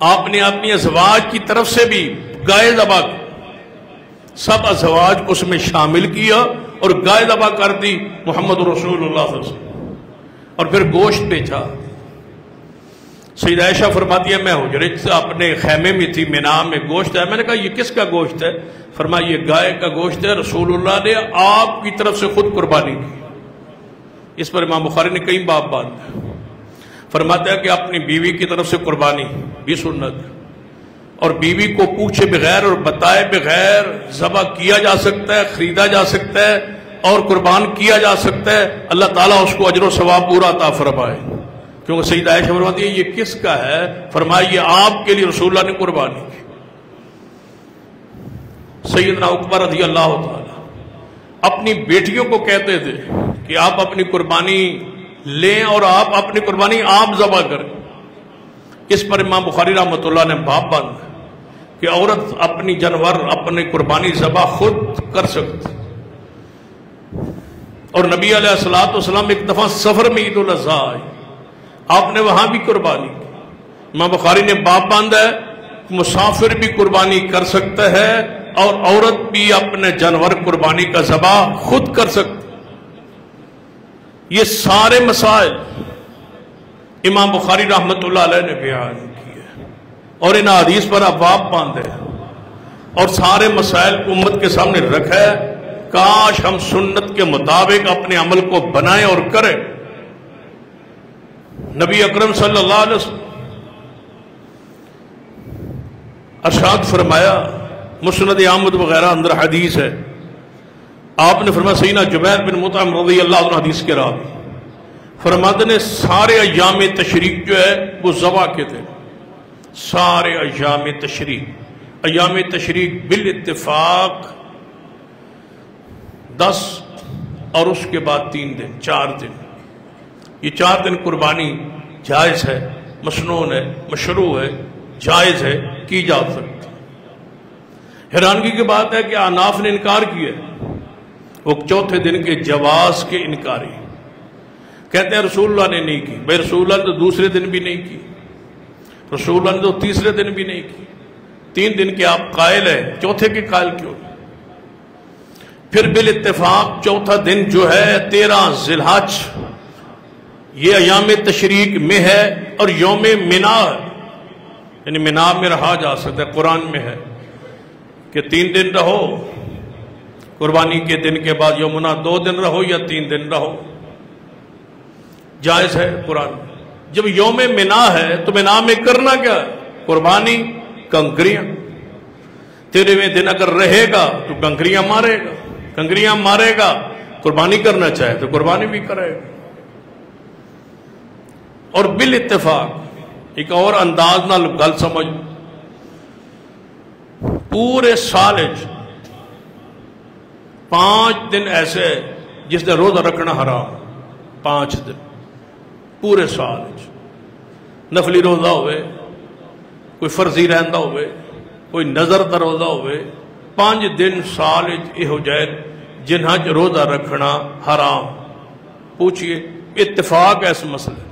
آپ نے اپنی ازواج کی طرف سے بھی گائے ذبح کی، سب ازواج کو اس میں شامل کیا اور گائے ذبح کر دی محمد رسول اللہ صلی اللہ علیہ وسلم، اور پھر گوشت بیچا۔ سیدہ عائشہ فرماتی ہے میں حجرے سے اپنے خیمے میں تھی، منا میں گوشت ہے، میں نے کہا یہ کس کا گوشت ہے؟ فرمایا یہ گائے کا گوشت ہے، رسول اللہ نے آپ کی طرف سے خود قربانی کی۔ اس پر امام بخاری نے کئی باب باندھے، فرماتا ہے کہ اپنی بیوی کی طرف سے قربانی بھی سنت ہے، اور بیوی کو پوچھے بغیر اور بتائے بغیر ذبح کیا جا سکتا ہے، خریدا جا سکتا ہے اور قربان کیا جا سکتا ہے، اللہ تعالیٰ اس کو اجر و ثواب پورا عطا فرمائے۔ کیونکہ سیدہ عائشہ فرماتی ہے یہ کس کا ہے؟ فرمایا یہ آپ کے لیے رسول اللہ نے قربانی کی۔ سیدنا عقبہ رضی اللہ تعالیٰ اپنی بیٹیوں کو کہتے تھے کہ آپ اپنی قربانی لیں اور آپ اپنی قربانی آپ ذبح کریں۔ اس پر امام بخاری رحمۃ اللہ نے باب باندھا کہ عورت اپنی جانور اپنی قربانی ذبح خود کر سکتی، اور نبی علیہ السلام ایک دفعہ سفر میں عید الاضحیٰ آئی، آپ نے وہاں بھی قربانی کی۔ امام بخاری نے باب باندھا ہے مسافر بھی قربانی کر سکتا ہے اور عورت بھی اپنے جانور قربانی کا ذبح خود کر سکتی۔ یہ سارے مسائل امام بخاری رحمۃ اللہ علیہ نے بیان کیے اور ان حدیث پر ابواب باندھے اور سارے مسائل کو امت کے سامنے رکھا ہے۔ کاش ہم سنت کے مطابق اپنے عمل کو بنائیں اور کریں۔ نبی اکرم صلی اللہ علیہ وسلم ارشاد فرمایا، مسند احمد وغیرہ اندر حدیث ہے، آپ نے فرمایا سیدنا جبیر بن مطعم رضی اللہ عنہ حدیث کے راوی فرماتے نے سارے ایام تشریق جو ہے وہ ذبح کے تھے، سارے ایام تشریق، ایام تشریق بالاتفاق 10 اور اس کے بعد 3 دن، 4 دن، یہ 4 دن قربانی جائز ہے، مسنون ہے، مشروع ہے، جائز ہے، کی جا سکتی۔ حیرانگی کی بات ہے کہ احناف نے انکار کیا، وہ چوتھے دن کے جواز کے انکاری، کہتے ہیں رسول اللہ نے نہیں کی۔ بھائی رسول اللہ نے تو دوسرے دن بھی نہیں کی، رسول اللہ نے تو تیسرے دن بھی نہیں کی، 3 دن کے آپ قائل ہیں، چوتھے کے قائل کیوں؟ پھر بالاتفاق چوتھا دن جو ہے 13 ذی الحج، یہ ایام تشریق میں ہے اور یوم منا ہے، یعنی منا میں رہا جا سکتا ہے۔ قرآن میں ہے کہ 3 دن رہو، قربانی کے دن کے بعد یومنا 2 دن رہو یا 3 دن رہو، جائز ہے قرآن میں۔ جب یوم منا ہے تو منا میں کرنا کیا ہے؟ قربانی، کنکریاں۔ 13ویں دن اگر رہے گا تو کنکریاں مارے گا، کنکریاں مارے گا، قربانی کرنا چاہے تو قربانی بھی کرے گا۔ اور بالاتفاق ایک اور انداز نال گل سمجھ، پورے سال 5 دن ایسے جس نے روزہ رکھنا حرام، 5 دن پورے سال نفلی روزہ ہوئے، کوئی فرضی رہندہ ہوئے، کوئی نظر دا روزہ ہوئے، 5 دن سال یہ ہو جائے جنہاں روزہ رکھنا حرام۔ پوچھئے اتفاق ہے اس مسئلے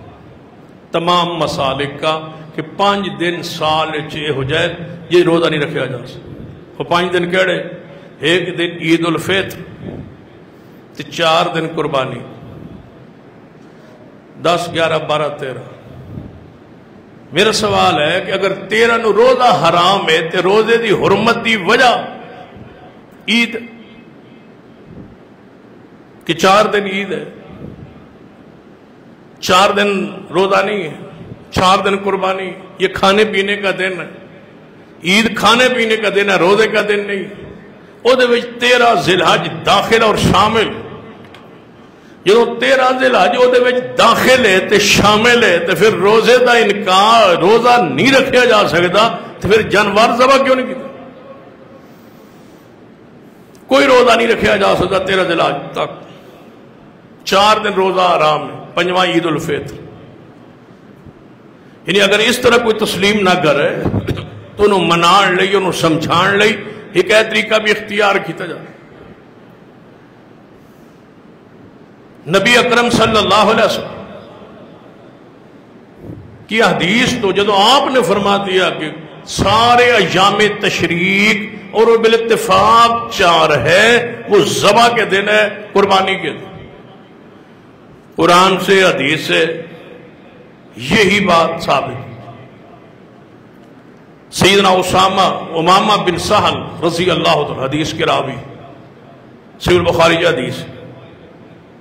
تمام مسالک کا کہ 5 دن سال یہ ہو جائے یہ روزہ نہیں رکھا جا سکتا۔ وہ 5 دن کہڑے؟ ایک دن عید الفطر، 4 دن قربانی، 10 11 12 13۔ میرا سوال ہے کہ اگر 13 نو روزہ حرام ہے تو روزے دی حرمت دی وجہ عید کہ 4 دن عید ہے، 4 دن روزہ نہیں ہے، 4 دن قربانی، یہ کھانے پینے کا دن ہے، عید کھانے پینے کا دن ہے، روزے کا دن نہیں۔ او دے وچ 13 ذی الحج داخل اور شامل، جو 13 ذی الحج او دے وچ داخل ہے تے شامل ہے تے پھر روزے دا انکار، روزہ نہیں رکھیا جا سکتا تو پھر جانور ذبح کیوں نہیں کیتا؟ کوئی روزہ نہیں رکھیا جا سکتا 13 ذی الحج تک، 4 دن روزہ حرام ہے، 5واں عید الفطر۔ یعنی اگر اس طرح کوئی تسلیم نہ کرے تو انہوں منان لئی، انہوں سمجھان لئی ایک ہے طریقہ بھی اختیار کیتا جائے۔ نبی اکرم صلی اللہ علیہ وسلم کی حدیث تو جدو آپ نے فرما دیا کہ سارے ایام تشریق اور وہ بالاتفاق 4 ہے، وہ ذبح کے دن ہے، قربانی کے دن۔ قرآن سے حدیث سے یہی بات ثابت۔ سیدنا امامہ بن سہل رضی اللہ عنہ حدیث کے راوی، صحیح البخاری کی حدیث،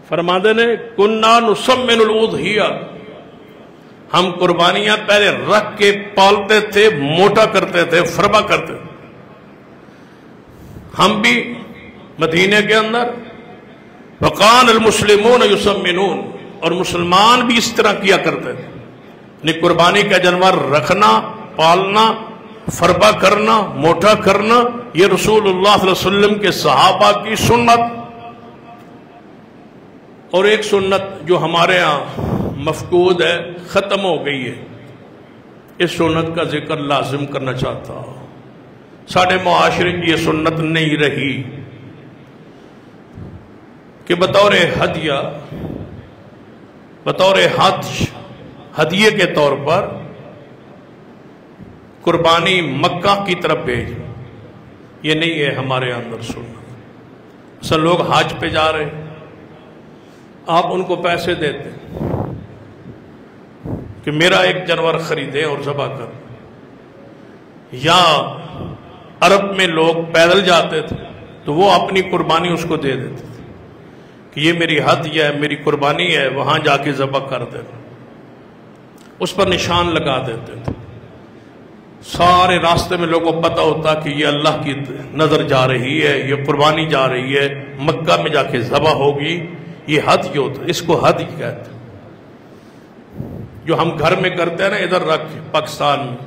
فرماتے نے کننا نسمن الاضحیہ، ہم قربانیاں پہلے رکھ کے پالتے تھے، موٹا کرتے تھے، فربا کرتے تھے۔ ہم بھی مدینے کے اندر وقان المسلمون یسمنون، اور مسلمان بھی اس طرح کیا کرتے تھے، یعنی قربانی کا جانور رکھنا، پالنا، فربا کرنا، موٹا کرنا، یہ رسول اللہ صلی اللہ علیہ وسلم کے صحابہ کی سنت۔ اور ایک سنت جو ہمارے ہاں مفقود ہے، ختم ہو گئی ہے، اس سنت کا ذکر لازم کرنا چاہتا ہوں۔ ساڑھے معاشرے کی یہ سنت نہیں رہی کہ بطور ہدیہ، بطور ہدیے کے طور پر قربانی مکہ کی طرف بھیج، یہ نہیں ہے ہمارے اندر سنت۔ مثلا لوگ حج پہ جا رہے، آپ ان کو پیسے دیتے کہ میرا ایک جانور خریدیں اور ذبح کر، یا عرب میں لوگ پیدل جاتے تھے تو وہ اپنی قربانی اس کو دے دیتے تھے کہ یہ میری ہدیہ ہے، میری قربانی ہے، وہاں جا کے ذبح کر دینا، اس پر نشان لگا دیتے تھے۔ سارے راستے میں لوگوں کو پتہ ہوتا کہ یہ اللہ کی نظر جا رہی ہے، یہ قربانی جا رہی ہے، مکہ میں جا کے ذبح ہوگی، یہ ہدیہ ہوتا ہے، اس کو ہدیہ کہتے ہیں۔ جو ہم گھر میں کرتے ہیں نا ادھر رکھ پاکستان میں،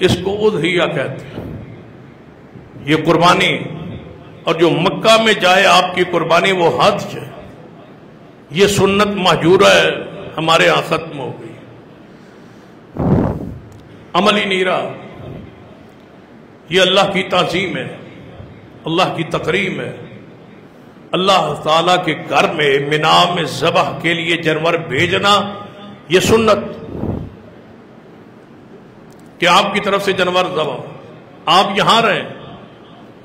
اس کو اضحیہ کہتے ہیں، یہ قربانی۔ اور جو مکہ میں جائے آپ کی قربانی وہ ہدیہ ہے، یہ سنت مہجورہ ہے، ہمارے ہاں ختم ہو گئی، عمل ہی نہیں رہا۔ یہ اللہ کی تعظیم ہے، اللہ کی تکریم ہے۔ اللہ تعالیٰ کے گھر میں مینا میں ذبح کے لیے جانور بھیجنا، یہ سنت کہ آپ کی طرف سے جانور ذبح، آپ یہاں رہیں،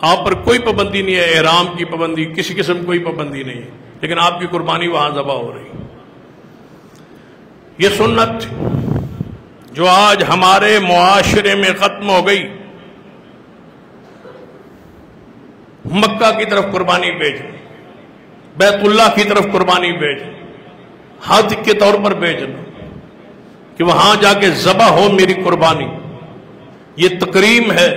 آپ پر کوئی پابندی نہیں ہے، احرام کی پابندی، کسی قسم کوئی پابندی نہیں ہے، لیکن آپ کی قربانی وہاں ذبح ہو رہی۔ یہ سنت جو آج ہمارے معاشرے میں ختم ہو گئی، مکہ کی طرف قربانی بھیجنا، بیت اللہ کی طرف قربانی بھیجنا، حج کے طور پر بھیجنا کہ وہاں جا کے ذبح ہو میری قربانی، یہ تکریم ہے،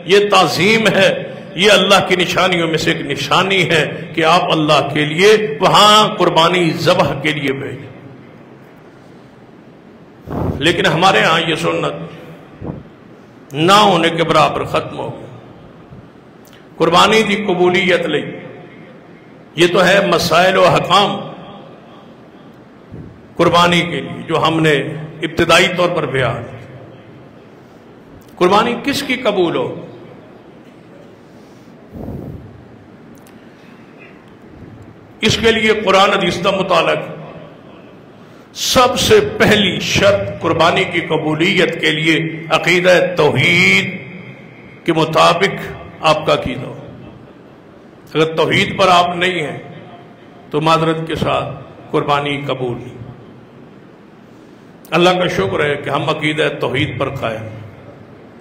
یہ تعظیم ہے، یہ اللہ کی نشانیوں میں سے ایک نشانی ہے کہ آپ اللہ کے لیے وہاں قربانی ذبح کے لیے بھیجیں۔ لیکن ہمارے ہاں یہ سنت نہ ہونے کے برابر ختم ہو گئی۔ قربانی دی قبولیت لئی یہ تو ہے مسائل و احکام قربانی کے لیے جو ہم نے ابتدائی طور پر بیان۔ قربانی کس کی قبول ہو؟ اس کے لیے قرآن حدیث کا مطالعہ، سب سے پہلی شرط قربانی کی قبولیت کے لیے عقیدہ توحید کے مطابق آپ کا عقیدہ ہو۔ اگر توحید پر آپ نہیں ہیں تو معذرت کے ساتھ قربانی قبول نہیں۔ اللہ کا شکر ہے کہ ہم عقیدہ توحید پر قائم،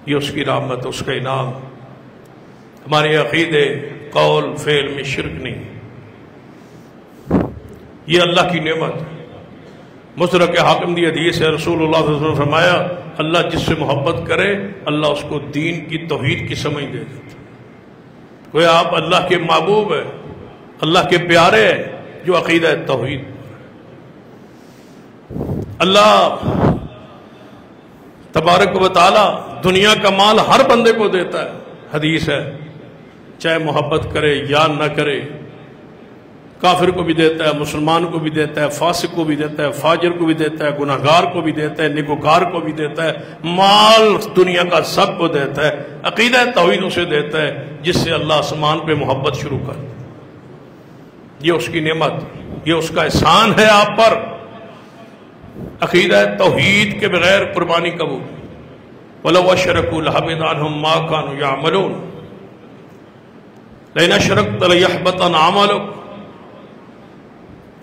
یہ اس کی رحمت، اس کا انعام۔ ہمارے عقیدے قول فعل میں شرک نہیں، یہ اللہ کی نعمت ہے۔ مستدرک حاکم دی حدیث ہے، رسول اللہ صلی اللہ علیہ وسلم نے فرمایا اللہ جس سے محبت کرے اللہ اس کو دین کی توحید کی سمجھ دے دیتا۔ کوئی آپ اللہ کے محبوب ہے، اللہ کے پیارے ہیں جو عقیدہ توحید۔ اللہ تبارک و تعالی دنیا کا مال ہر بندے کو دیتا ہے، حدیث ہے، چاہے محبت کرے یا نہ کرے، کافر کو بھی دیتا ہے، مسلمان کو بھی دیتا ہے، فاسق کو بھی دیتا ہے، فاجر کو بھی دیتا ہے، گناہگار کو بھی دیتا ہے، نیکوکار کو بھی دیتا ہے، مال دنیا کا سب کو دیتا ہے، عقیدہ توحید اسے دیتا ہے جس سے اللہ آسمان پہ محبت شروع کر۔ یہ اس کی نعمت، یہ اس کا احسان ہے آپ پر۔ عقیدہ توحید کے بغیر قربانی قبول۔ وَلَوْ أَشْرَكُوا لَحَبِطَ عَنْهُمْ مَا كَانُوا يَعْمَلُونَ لَئِنْ أَشْرَكْتَ لَيَحْبَطَنَّ عَمَلُكَ۔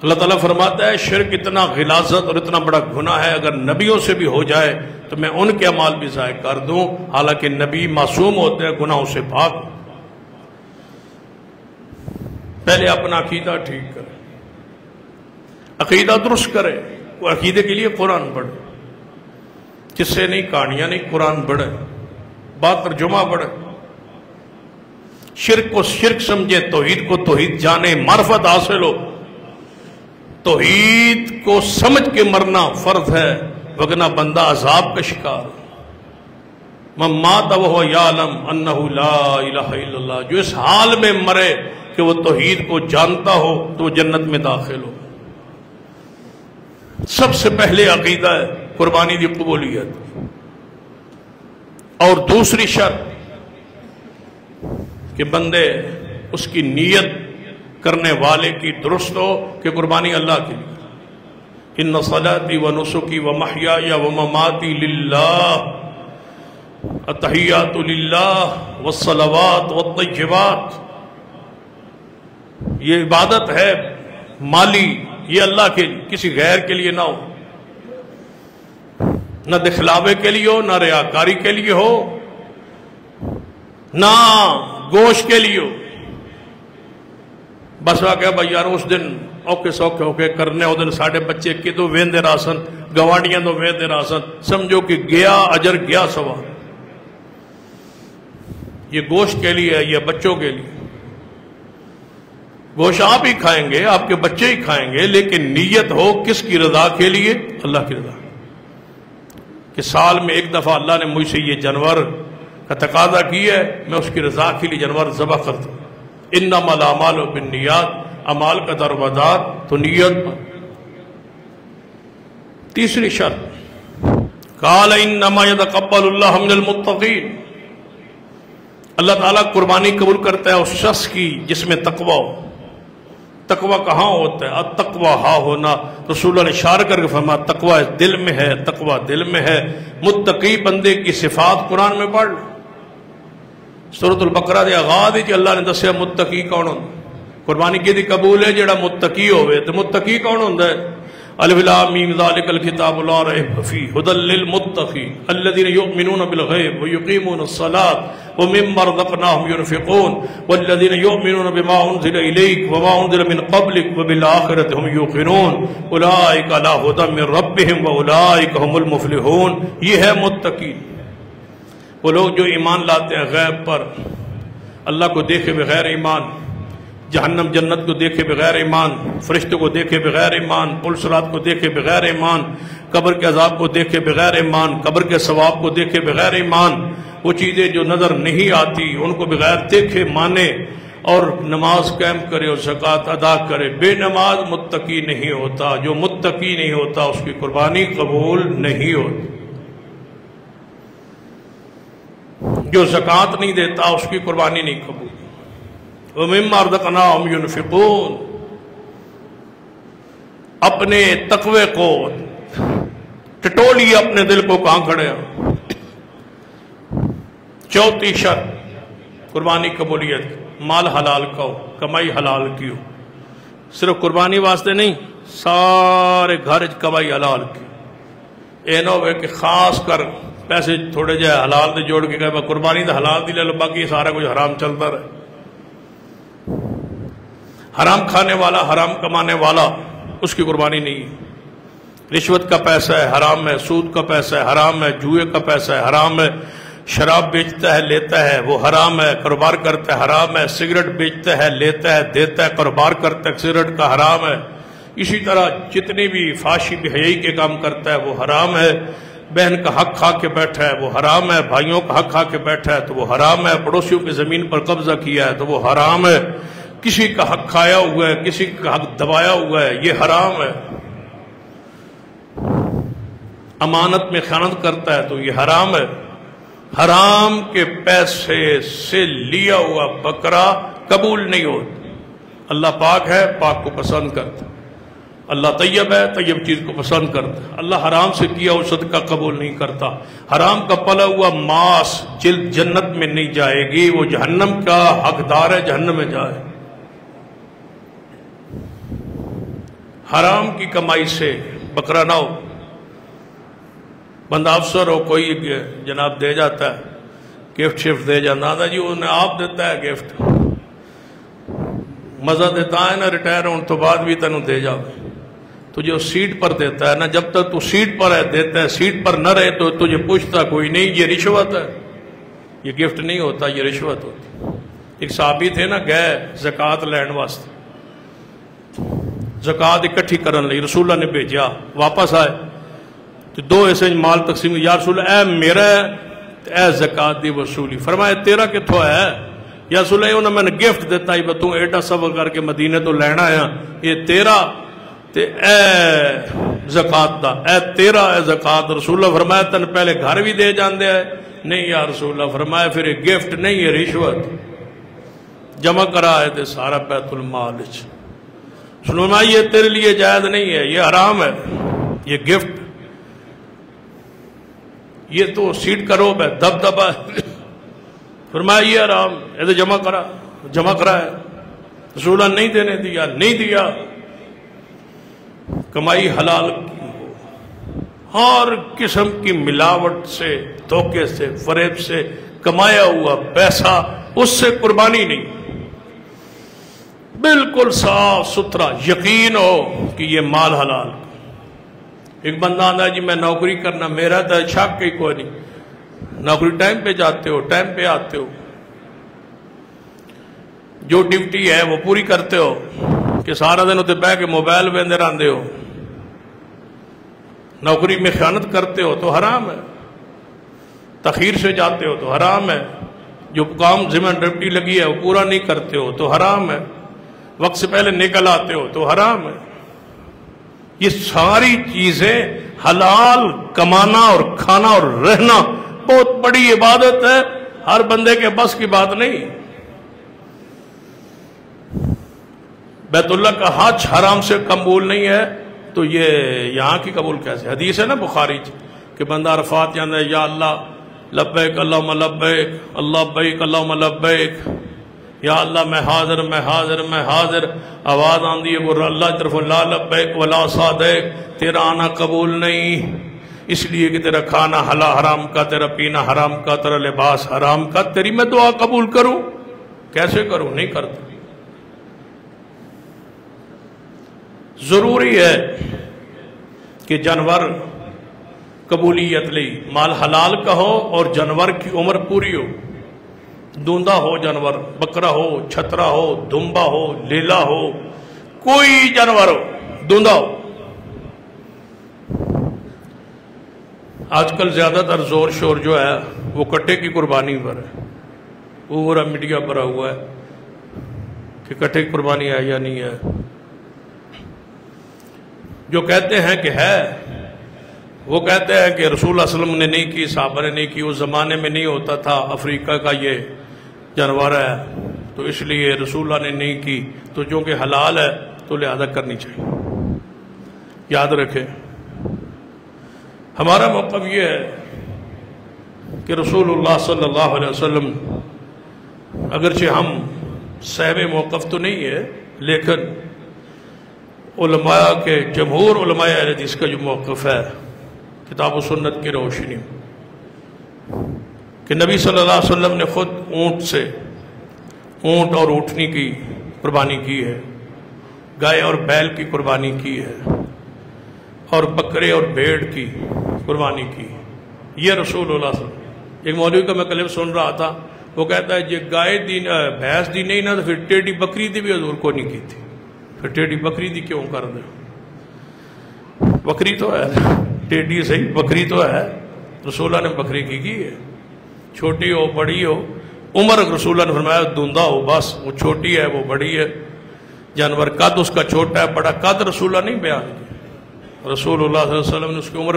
اللہ تعالیٰ فرماتا ہے شرک اتنا غلاظت اور اتنا بڑا گناہ ہے، اگر نبیوں سے بھی ہو جائے تو میں ان کے اعمال بھی ضائع کر دوں، حالانکہ نبی معصوم ہوتے ہیں گناہوں سے پاک۔ پہلے اپنا عقیدہ ٹھیک کرے، عقیدہ درست کرے، وہ عقیدے کے لیے قرآن پڑھے، جس سے نہیں کہانیاں نہیں، قرآن پڑھے، بات ترجمہ پڑھے، شرک کو شرک سمجھے، توحید کو توحید جانے، معرفت حاصل ہو۔ توحید کو سمجھ کے مرنا فرض ہے، وگرنہ بندہ عذاب کا شکار۔ من مات وہو یعلم انہ لا الہ الا اللہ، جو اس حال میں مرے کہ وہ توحید کو جانتا ہو تو وہ جنت میں داخل ہو۔ سب سے پہلے عقیدہ ہے قربانی دی قبولیت، اور دوسری شرط کہ بندے اس کی نیت کرنے والے کی درست ہو کہ قربانی اللہ کے لیے۔ ان صلاتی و نسکی و محیای و مماتی للہ، التحیات للہ والصلوات والطیبات، یہ عبادت ہے مالی، یہ اللہ کے لیے، کسی غیر کے لیے نہ ہو، نہ دکھلاوے کے لیے ہو، نہ ریاکاری کے لیے ہو، نہ گوشت کے لیے ہو۔ بس آ گیا بھائی یار اس دن اوکے سوکھے اوکے کرنے، اس دن ساڑھے بچے کدو ویندے راسن، گوانڈیاں تو ویندے راسن، سمجھو کہ گیا اجر گیا ثواب۔ یہ گوشت کے لیے ہے، یہ بچوں کے لیے۔ گوشت آپ ہی کھائیں گے، آپ کے بچے ہی کھائیں گے، لیکن نیت ہو کس کی رضا کے لیے؟ اللہ کی رضا، کہ سال میں ایک دفعہ اللہ نے مجھ سے یہ جانور کا تقاضا کیا ہے، میں اس کی رضا کے لیے جانور ذبح کرتا ہوں۔ انما الاعمال بالنیات، اعمال کا دروازات تو نیت پر۔ تیسری شرط قال انما يتقبل الله من المتقین، اللہ تعالیٰ قربانی قبول کرتا ہے اس شخص کی جس میں تقوی ہو۔ تقوی کہاں ہوتا ہے؟ التقوی ہا ہونا، رسول اللہ نے اشارہ کر کے فرمایا تقوی دل میں ہے، تقوی دل میں ہے۔ متقی بندے کی صفات قرآن میں پڑھ لو، سورۃ البقرہ دے آغاز وچ اللہ نے دسیا متقی کون ہوندا۔ قربانی کیدی قبول ہے؟ جڑا متقی ہوئے۔ تو متقی کون ہوندا ہے؟ الف لام میم ذالک الکتاب لا ریب فیہ ھدی للمتقین الذین یؤمنون بالغیب ویقیمون الصلاۃ ومما رزقناہم ينفقون والذین یؤمنون بما انزل الیک وما انزل من قبلک وبالآخرۃ هم یوقنون اولئک علی ھدی من ربہم واولئک هم المفلحون۔ یہ ہے متقی، وہ لوگ جو ایمان لاتے ہیں غیب پر، اللہ کو دیکھے بغیر ایمان، جہنم جنت کو دیکھے بغیر ایمان، فرشتوں کو دیکھے بغیر ایمان، پل صراط کو دیکھے بغیر ایمان، قبر کے عذاب کو دیکھے بغیر ایمان، قبر کے ثواب کو دیکھے بغیر ایمان، وہ چیزیں جو نظر نہیں آتی ان کو بغیر دیکھے مانے اور نماز قائم کرے اور زکوٰۃ ادا کرے۔ بے نماز متقی نہیں ہوتا، جو متقی نہیں ہوتا اس کی قربانی قبول نہیں ہوتی، جو زکوٰۃ نہیں دیتا اس کی قربانی نہیں قبول۔ وَمِمَّا رَزَقْنَاهُمْ يُنْفِقُونَ، اپنے تقوی کو ٹٹولیے، اپنے دل کو کہاں کھڑے ہیں۔ چوتھی شرط قربانی قبولیت، مال حلال کا ہو، کمائی حلال کی ہو، صرف قربانی واسطے نہیں، سارے گھر کمائی حلال کی۔ اے نہ ہوئے کہ خاص کر پیسے تھوڑے جائے حلال دے جوڑ کے کہے قربانی تو حلال دی لے لو، باقی سارا کچھ حرام چلتا رہے۔ حرام کھانے والا، حرام کمانے والا، اس کی قربانی نہیں ہے۔ رشوت کا پیسہ ہے حرام ہے، سود کا پیسہ ہے حرام ہے، جوئے کا پیسہ ہے حرام ہے، شراب بیچتا ہے لیتا ہے وہ حرام ہے، کاروبار کرتا ہے حرام ہے، سگریٹ بیچتا ہے لیتا ہے دیتا ہے، کاروبار کرتا ہے سگریٹ کا حرام ہے۔ اسی طرح جتنی بھی فحاشی بے حیائی کے کام کرتا ہے وہ حرام ہے۔ بہن کا حق کھا کے بیٹھا ہے وہ حرام ہے، بھائیوں کا حق کھا کے بیٹھا ہے تو وہ حرام ہے، پڑوسیوں کی زمین پر قبضہ کیا ہے تو وہ حرام ہے، کسی کا حق کھایا ہوا ہے، کسی کا حق دبایا ہوا ہے، یہ حرام ہے۔ امانت میں خیانت کرتا ہے تو یہ حرام ہے۔ حرام کے پیسے سے لیا ہوا بکرا قبول نہیں ہوتا۔ اللہ پاک ہے، پاک کو پسند کرتا۔ اللہ طیب ہے، طیب چیز کو پسند کرتا۔ اللہ حرام سے کیا ہوا صدقہ قبول نہیں کرتا۔ حرام کا پلا ہوا ماس جلد جنت میں نہیں جائے گی، وہ جہنم کا حقدار ہے، جہنم میں جائے۔ حرام کی کمائی سے بکرا نہ ہو۔ بندہ افسر ہو، کوئی جناب دے جاتا ہے گفٹ شفٹ دے جانا جی انہیں آپ دیتا ہے گفٹ، مزہ دیتا ہے نا، ریٹائر ہونے تو بعد بھی تینوں دے جاؤ۔ تو جو سیٹ پر دیتا ہے نا، جب تک تو سیٹ پر ہے دیتا ہے، سیٹ پر نہ رہے تو تجھے پوچھتا کوئی نہیں، یہ رشوت ہے، یہ گفٹ نہیں ہوتا، یہ رشوت ہوتی۔ ایک صحابی تھے نا، گئے زکوٰۃ لین واسطے، زکوٰۃ اکٹھی کرن لئی، رسول اللہ نے بھیجا، واپس آئے تو دو ایسے مال تقسیم، یا رسول اللہ اے میرا ہے اے زکوٰۃ دی وصولی، فرمایا تیرا کتھوں ہے؟ یا رسول اللہ انہوں نے میں نے گفٹ دیتا ہی تو ایڈا سفر کر کے مدینے تو لینا ہے، یہ تیرا تے اے زکوٰۃ دا، اے تیرا اے زکوٰۃ۔ رسول اللہ فرمایا تن پہلے گھر بھی دے جاندے ہے؟ نہیں یا رسول اللہ، فرمایا پھر یہ گفٹ نہیں، یہ رشوت جمع کرا ہے تے سارا بیت المال وچ۔ فرمایا یہ تیرے لیے جائز نہیں ہے، یہ حرام ہے، یہ گفٹ، یہ تو سیٹ کرو بے دب دبا۔ فرمایا یہ حرام، یہ جمع کرا ہے۔ رسول اللہ نہیں دینے دیا، نہیں دیا۔ کمائی حلال کی ہو، ہر قسم کی ملاوٹ سے، دھوکے سے، فریب سے کمایا ہوا پیسہ، اس سے قربانی نہیں، بالکل صاف ستھرا یقین ہو کہ یہ مال حلال۔ ایک بندہ آتا ہے جی میں نوکری کرنا، میرا تو شک ہی کوئی نہیں، نوکری ٹائم پہ جاتے ہو، ٹائم پہ آتے ہو، جو ڈیوٹی ہے وہ پوری کرتے ہو کہ سارا دن اتنے بہ کے موبائل ویندے رہندے ہو، نوکری میں خیانت کرتے ہو تو حرام ہے، تاخیر سے جاتے ہو تو حرام ہے، جو کام ذمہ ڈیوٹی لگی ہے وہ پورا نہیں کرتے ہو تو حرام ہے، وقت سے پہلے نکل آتے ہو تو حرام ہے۔ یہ ساری چیزیں حلال کمانا اور کھانا اور رہنا بہت بڑی عبادت ہے، ہر بندے کے بس کی بات نہیں۔ بیت اللہ کا حج حرام سے قبول نہیں ہے تو یہ یہاں کی قبول کیسے؟ حدیث ہے نا بخاری کہ بندہ عرفات جانا ہے، یا اللہ لبیک اللہم لبیک، اللہ بیک اللہم لبیک، یا اللہ میں حاضر میں حاضر میں حاضر، آواز آندھی ہے وہ اللہ طرف لا لبیک ولا صادق، تیرا آنا قبول نہیں، اس لیے کہ تیرا کھانا حرام کا، تیرا پینا حرام کا، تیرا لباس حرام کا، تیری میں دعا قبول کروں؟ کیسے کروں؟ نہیں کرتا۔ ضروری ہے کہ جانور قبولیت لی، مال حلال کا ہو اور جانور کی عمر پوری ہو۔ دوندا ہو جانور، بکرا ہو، چھترا ہو، دمبا ہو، لیلا ہو، کوئی جانور ہو، دوندا ہو۔ آج کل زیادہ تر زور شور جو ہے وہ کٹے کی قربانی پر ہے، وہ پورا میڈیا بھرا ہوا ہے کہ کٹے کی قربانی ہے یا نہیں ہے۔ جو کہتے ہیں کہ ہے، وہ کہتے ہیں کہ رسول اللہ صلی اللہ علیہ وسلم نے نہیں کی، صحابہ نے نہیں کی، اس زمانے میں نہیں ہوتا تھا، افریقہ کا یہ جانور ہے تو اس لیے رسول اللہ نے نہیں کی، تو جو کہ حلال ہے تو لہذا کرنی چاہیے۔ یاد رکھیں ہمارا موقف یہ ہے کہ رسول اللہ صلی اللہ علیہ وسلم، اگرچہ ہم صاحب موقف تو نہیں ہے، لیکن علماء کے جمہور علماء اہل حدیث کا جو موقف ہے کتاب و سنت کی روشنی کہ نبی صلی اللہ علیہ وسلم نے خود اونٹ اور اونٹنی کی قربانی کی ہے، گائے اور بیل کی قربانی کی ہے، اور بکرے اور بھیڑ کی قربانی کی۔ یہ رسول اللہ صلی اللہ علیہ وسلم۔ ایک مولوی کا میں کلپ سن رہا تھا، وہ کہتا ہے جی گائے دی بھینس دی نہیں نا تو پھر ٹیڈی بکری دی بھی حضور کو نہیں کی تھی، پھر ٹیڈی بکری دی کیوں کر دے؟ بکری تو ہے، ٹیڈی صحیح، بکری تو ہے، رسول اللہ نے بکری کی ہے، چھوٹی ہو بڑی ہو۔ عمر رسول اللہ نے فرمایا دوندا ہو، بس وہ چھوٹی ہے وہ بڑی ہے، جانور قد اس کا چھوٹا ہے بڑا قد رسول اللہ نہیں بیان کیا، رسول اللہ صلی اللہ علیہ وسلم نے اس کی عمر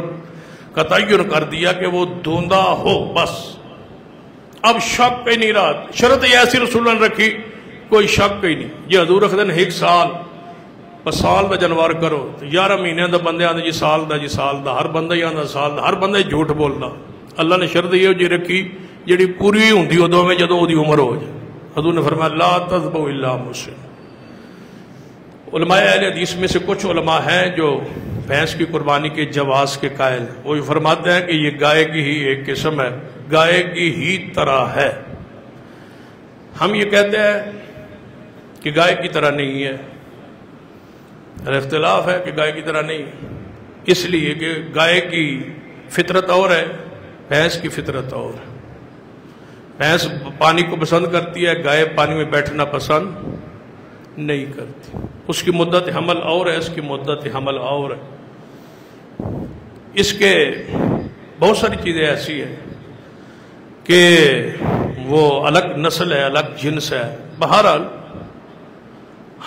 کا تعین کر دیا کہ وہ دوندا ہو بس۔ اب شک کہیں نہیں رہا، شرط ایسی رسول اللہ نے رکھی کوئی شک کہیں نہیں، یہ حضور رکھ دیں ایک سال بس، سال دا جانور کرو تو 11 مہینے دا بندے آدھے جی سال دا، ہر بندہ ہی آدھا سال دا، ہر بندہ ہی جھوٹ بولدا۔ اللہ نے شرط یہ جی رکھی جیڑی پوری ہوندی ادوں میں جدوں دی عمر ہو جائے۔ حضور نے فرمایا لا تذبحوا الا مسلم۔ علماء اہل حدیث میں سے کچھ علماء ہیں جو بھینس کی قربانی کے جواز کے قائل، وہ یہ فرماتے ہیں کہ یہ گائے کی ہی ایک قسم ہے، گائے کی ہی طرح ہے۔ ہم یہ کہتے ہیں کہ گائے کی طرح نہیں ہے، اختلاف ہے کہ گائے کی طرح نہیں، اس لیے کہ گائے کی فطرت اور ہے، بھینس کی فطرت اور ہے۔ بھینس پانی کو پسند کرتی ہے، گائے پانی میں بیٹھنا پسند نہیں کرتی، اس کی مدت حمل اور ہے، اس کی مدت حمل اور ہے۔ اس کے بہت ساری چیزیں ایسی ہیں کہ وہ الگ نسل ہے، الگ جنس ہے۔ بہرحال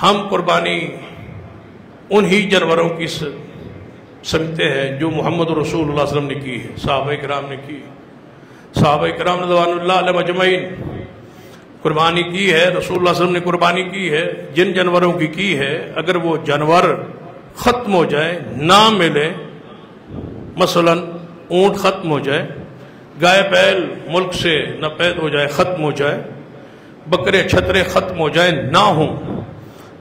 ہم قربانی انہی جانوروں کی سمجھتے ہیں جو محمد رسول اللہ صلی اللہ علیہ وسلم نے کی ہے، صحابہ کرام نے کی، صحابہ کرام رضوان اللہ علیہ مجمعین قربانی کی ہے، رسول اللہ صلی اللہ علیہ وسلم نے قربانی کی ہے۔ جن جانوروں کی ہے اگر وہ جانور ختم ہو جائے، نہ ملے، مثلا اونٹ ختم ہو جائے، گائے بیل ملک سے نہ پید ہو جائے، ختم ہو جائے، بکرے چھترے ختم ہو جائے، نہ ہوں،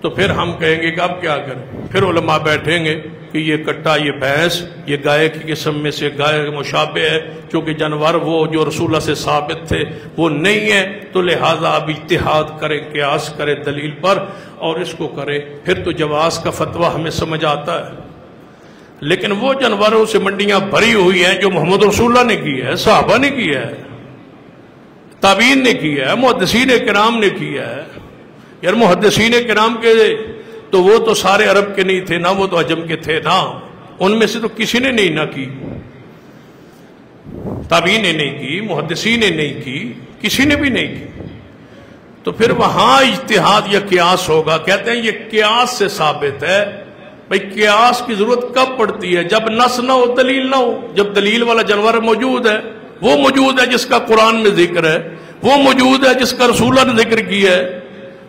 تو پھر ہم کہیں گے کہ اب کیا کریں؟ پھر علماء بیٹھیں گے کہ یہ کٹا، یہ بھینس، یہ گائے کی قسم میں سے گائے مشابہ ہے، کیونکہ جانور وہ جو رسول اللہ سے ثابت تھے وہ نہیں ہے، تو لہٰذا اب اجتہاد کرے، قیاس کرے دلیل پر اور اس کو کرے، پھر تو جواز کا فتویٰ ہمیں سمجھ آتا ہے۔ لیکن وہ جانوروں سے منڈیاں بھری ہوئی ہیں جو محمد رسول اللہ نے کی ہے، صحابہ نے کی ہے، تابعین نے کی ہے، محدثین کرام نے کی ہے۔ یار محدثین کرام کے تو وہ تو سارے عرب کے نہیں تھے نا، وہ تو عجم کے تھے نا، ان میں سے تو کسی نے نہیں نہ کی، تابعین نے نہیں کی، محدثین نے نہیں کی، کسی نے بھی نہیں کی، تو پھر وہاں اجتہاد یا قیاس ہوگا۔ کہتے ہیں یہ قیاس سے ثابت ہے۔ بھئی قیاس کی ضرورت کب پڑتی ہے؟ جب نص نہ ہو، دلیل نہ ہو۔ جب دلیل والا جانور موجود ہے، وہ موجود ہے جس کا قرآن میں ذکر ہے، وہ موجود ہے جس کا رسول اللہ نے ذکر کیا ہے،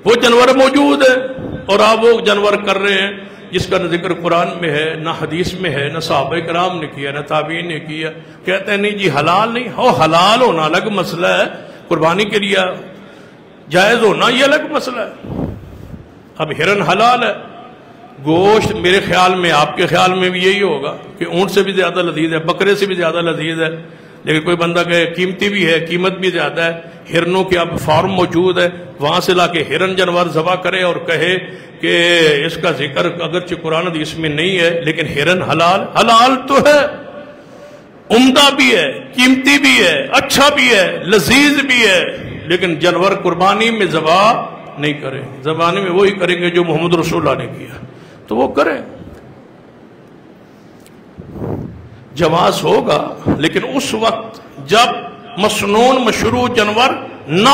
وہ جانور موجود ہے، اور آپ وہ جانور کر رہے ہیں جس کا نہ ذکر قرآن میں ہے، نہ حدیث میں ہے، نہ صحابہ کرام نے کیا، نہ تابعین نے کیا۔ کہتے ہیں نہیں جی حلال نہیں ہو، حلال ہونا الگ مسئلہ ہے، قربانی کے لیے جائز ہونا یہ الگ مسئلہ ہے۔ اب ہرن حلال ہے، گوشت میرے خیال میں، آپ کے خیال میں بھی یہی ہوگا کہ اونٹ سے بھی زیادہ لذیذ ہے، بکرے سے بھی زیادہ لذیذ ہے، لیکن کوئی بندہ کہے قیمتی بھی ہے، قیمت بھی زیادہ ہے۔ ہرنوں کے اب فارم موجود ہے، وہاں سے لا کے ہرن جانور ذبح کرے اور کہے کہ اس کا ذکر اگرچہ قرآن حدیث میں نہیں ہے لیکن ہرن حلال، حلال تو ہے، عمدہ بھی ہے، قیمتی بھی ہے، اچھا بھی ہے، لذیذ بھی ہے، لیکن جانور قربانی میں ذبح نہیں کریں، زبانی میں وہی کریں گے جو محمد رسول اللہ نے کیا، تو وہ کریں۔ جواز ہوگا لیکن اس وقت جب مسنون مشروع جانور نہ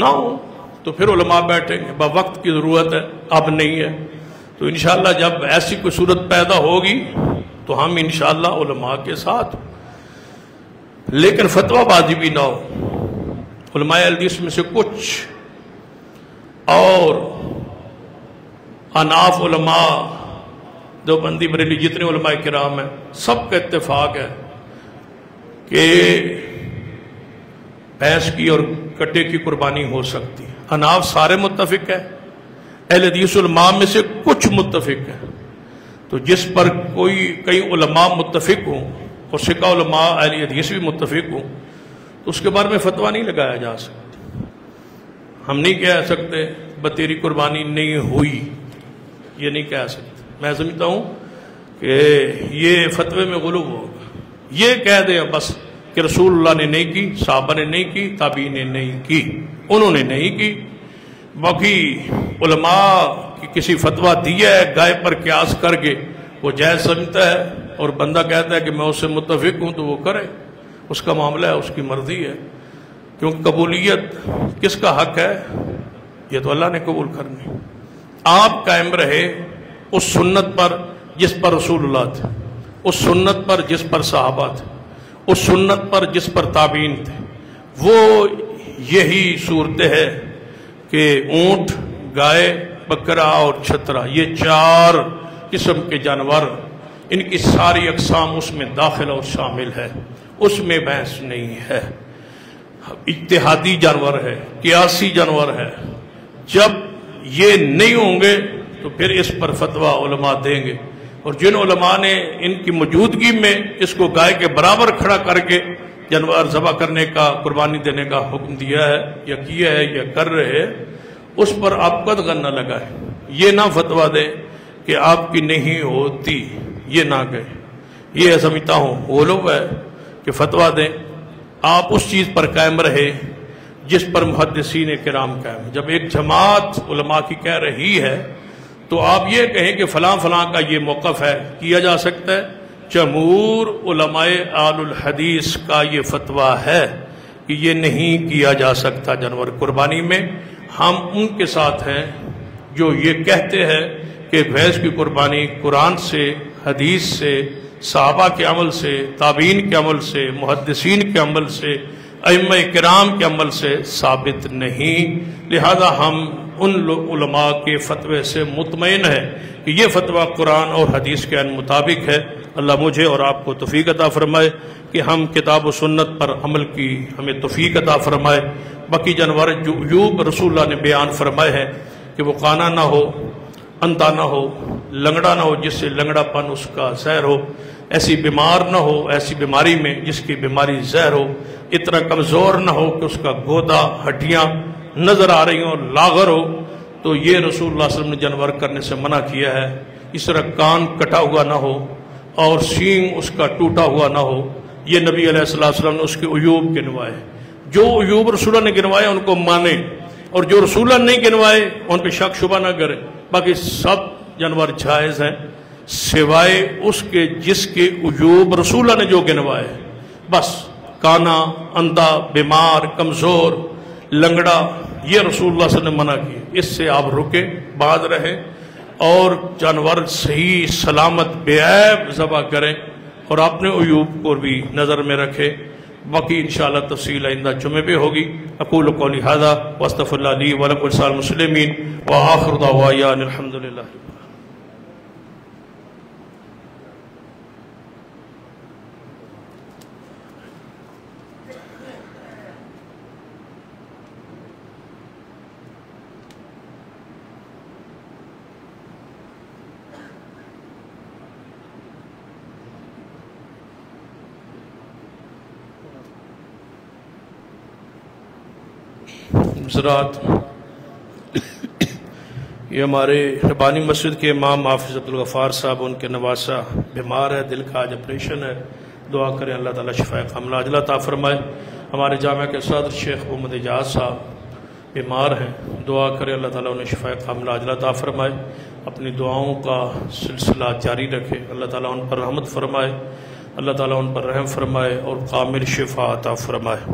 ہو تو پھر علماء بیٹھیں گے، وقت کی ضرورت ہے، اب نہیں ہے، تو انشاءاللہ جب ایسی کوئی صورت پیدا ہوگی تو ہم انشاءاللہ علماء کے ساتھ، لیکن فتویٰ بازی بھی نہ ہو۔ علماء حدیث میں سے کچھ اور اناف علماء، دیوبندی بریلی جتنے علماء کرام ہیں، سب کا اتفاق ہے کہ بھینس کی اور کٹے کی قربانی ہو سکتی ہے۔ اناف سارے متفق ہے، اہل حدیث علماء میں سے کچھ متفق ہے، تو جس پر کئی علماء متفق ہوں اور سکہ علماء اہل حدیث بھی متفق ہوں تو اس کے بارے میں فتویٰ نہیں لگایا جا سکتا۔ ہم نہیں کہہ سکتے بتیری قربانی نہیں ہوئی، یہ نہیں کہہ سکتے۔ میں سمجھتا ہوں کہ یہ فتوے میں غلو ہوگا، یہ کہہ دیں بس کہ رسول اللہ نے نہیں کی، صحابہ نے نہیں کی، تابعین نے نہیں کی، انہوں نے نہیں کی، باقی علماء کی کسی فتویٰ دیا ہے گائے پر قیاس کر کے وہ جائز سمجھتا ہے اور بندہ کہتا ہے کہ میں اس سے متفق ہوں تو وہ کرے، اس کا معاملہ ہے، اس کی مرضی ہے، کیونکہ قبولیت کس کا حق ہے؟ یہ تو اللہ نے قبول کرنی۔ آپ قائم رہے اس سنت پر جس پر رسول اللہ تھے، اس سنت پر جس پر صحابہ تھے، اس سنت پر جس پر تابعین تھے، وہ یہی صورت ہے کہ اونٹ، گائے، بکرا اور چھترا، یہ 4 قسم کے جانور، ان کی ساری اقسام اس میں داخل اور شامل ہے، اس میں بحث نہیں ہے۔ اجتہادی جانور ہے، قیاسی جانور ہے، جب یہ نہیں ہوں گے تو پھر اس پر فتویٰ علماء دیں گے، اور جن علماء نے ان کی موجودگی میں اس کو گائے کے برابر کھڑا کر کے جانور ذبح کرنے کا، قربانی دینے کا حکم دیا ہے یا کیا ہے یا کر رہے ہیں، اس پر آپ قدغن نہ لگائیں، یہ نہ فتویٰ دیں کہ آپ کی نہیں ہوتی، یہ نہ کہیں۔ یہ سمجھتا ہوں وہ لوگ ہے کہ فتویٰ دیں، آپ اس چیز پر قائم رہے جس پر محدثین کرام قائم ہے۔ جب ایک جماعت علماء کی کہہ رہی ہے تو آپ یہ کہیں کہ فلاں فلاں کا یہ موقف ہے، کیا جا سکتا ہے۔ جمہور علماء اہل الحدیث کا یہ فتویٰ ہے کہ یہ نہیں کیا جا سکتا جانور قربانی میں۔ ہم ان کے ساتھ ہیں جو یہ کہتے ہیں کہ بھینس کی قربانی قرآن سے، حدیث سے، صحابہ کے عمل سے، تابعین کے عمل سے، محدثین کے عمل سے، ائمہ کرام کے عمل سے ثابت نہیں، لہذا ہم ان علماء کے فتوے سے مطمئن ہے کہ یہ فتویٰ قرآن اور حدیث کے مطابق ہے۔ اللہ مجھے اور آپ کو توفیق عطا فرمائے کہ ہم کتاب و سنت پر عمل کی ہمیں توفیق عطا فرمائے۔ باقی جانور جو عیوب رسول اللہ نے بیان فرمائے ہیں کہ وہ کانا نہ ہو، اندھا نہ ہو، لنگڑا نہ ہو جس سے لنگڑا پن اس کا زہر ہو، ایسی بیمار نہ ہو ایسی بیماری میں جس کی بیماری زہر ہو، اتنا کمزور نہ ہو کہ اس کا گودا ہڈیاں نظر آ رہی ہوں، لاغر ہو، تو یہ رسول اللہ صلی اللہ علیہ وسلم نے جانور کرنے سے منع کیا ہے۔ اس طرح کان کٹا ہوا نہ ہو اور سینگ اس کا ٹوٹا ہوا نہ ہو، یہ نبی علیہ السلام نے اس کے عیوب گنوائے۔ جو عیوب رسول اللہ نے گنوائے ان کو مانے، اور جو رسول اللہ نہیں گنوائے ان پہ شک شبہ نہ کرے۔ باقی سب جانور جائز ہیں سوائے اس کے جس کے عیوب رسول اللہ نے جو گنوائے، بس کانا، اندھا، بیمار، کمزور، لنگڑا، یہ رسول اللہ صلی اللہ علیہ وسلم نے منع کی، اس سے آپ رکے، بعد رہیں اور جانور صحیح سلامت بے عیب ذبح کریں اور اپنے عیوب کو بھی نظر میں رکھیں۔ باقی انشاءاللہ تفصیل آئندہ جمعے پہ ہوگی۔ اقول قولی ھذا واستغفر اللہ لی ولکم ولسائر المسلمین وآخر دعوانا ان الحمد للہ۔ حضرات، یہ ہمارے ربانی مسجد کے امام حافظ عبدالغفار صاحب، ان کے نواسہ بیمار ہے، دل کا آج آپریشن ہے، دعا کریں اللہ تعالیٰ شفا کاملہ عاجلہ عطا فرمائے۔ ہمارے جامعہ کے صدر شیخ محمد اعجاز صاحب بیمار ہیں، دعا کرے اللہ تعالیٰ انہیں شفاء کاملہ عاجلہ عطا فرمائے، اپنی دعاؤں کا سلسلہ جاری رکھے، اللہ تعالیٰ ان پر رحمت فرمائے، اللہ تعالیٰ ان پر رحم فرمائے اور کامل شفاء عطا فرمائے۔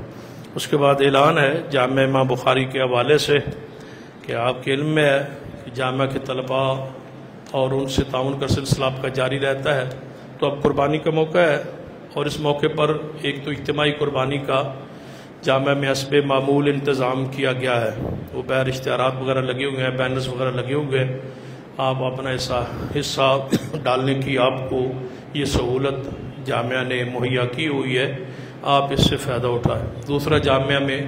اس کے بعد اعلان ہے جامعہ امام بخاری کے حوالے سے کہ آپ کے علم میں ہے کہ جامعہ کے طلباء اور ان سے تعاون کا سلسلہ آپ کا جاری رہتا ہے، تو اب قربانی کا موقع ہے، اور اس موقع پر ایک تو اجتماعی قربانی کا جامعہ میں حسب معمول انتظام کیا گیا ہے، وہ بہر اشتہارات وغیرہ لگے ہوئے ہیں، بینرز وغیرہ لگے ہوئے ہیں، آپ اپنا حصہ ڈالنے کی آپ کو یہ سہولت جامعہ نے مہیا کی ہوئی ہے، آپ اس سے فائدہ اٹھائیں۔ دوسرا، جامعہ میں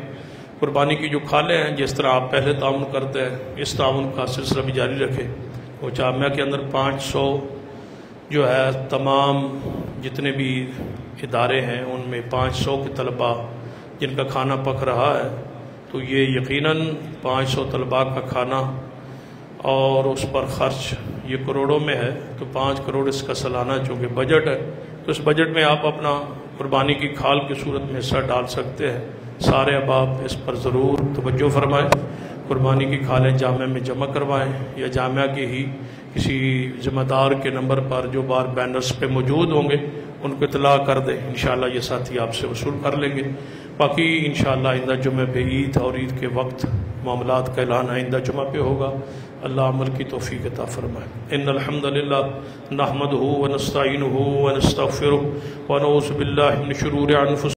قربانی کی جو کھالیں ہیں، جس طرح آپ پہلے تعاون کرتے ہیں، اس تعاون کا سلسلہ بھی جاری رکھیں۔ وہ جامعہ کے اندر 500 جو ہے تمام جتنے بھی ادارے ہیں ان میں 500 کے طلباء جن کا کھانا پک رہا ہے، تو یہ یقیناً 500 طلباء کا کھانا اور اس پر خرچ یہ کروڑوں میں ہے، تو 5 کروڑ اس کا سالانہ چونکہ بجٹ ہے، تو اس بجٹ میں آپ اپنا قربانی کی کھال کی صورت میں حصہ ڈال سکتے ہیں۔ سارے احباب اس پر ضرور توجہ فرمائیں، قربانی کی کھالیں جامعہ میں جمع کروائیں، یا جامعہ کے ہی کسی ذمہ دار کے نمبر پر جو بار بینرز پہ موجود ہوں گے ان کو اطلاع کر دیں، انشاءاللہ یہ ساتھی آپ سے وصول کر لیں گے۔ باقی انشاءاللہ آئندہ جمعہ پہ عید اور عید کے وقت معاملات کا اعلان آئندہ جمعہ پہ ہوگا، اللہ عمل کی توفیق عطا فرمائے۔ ان الحمدللہ نحمدہ ونستعینہ ونستغفرہ ونعوذ باللہ من شرور انفسنا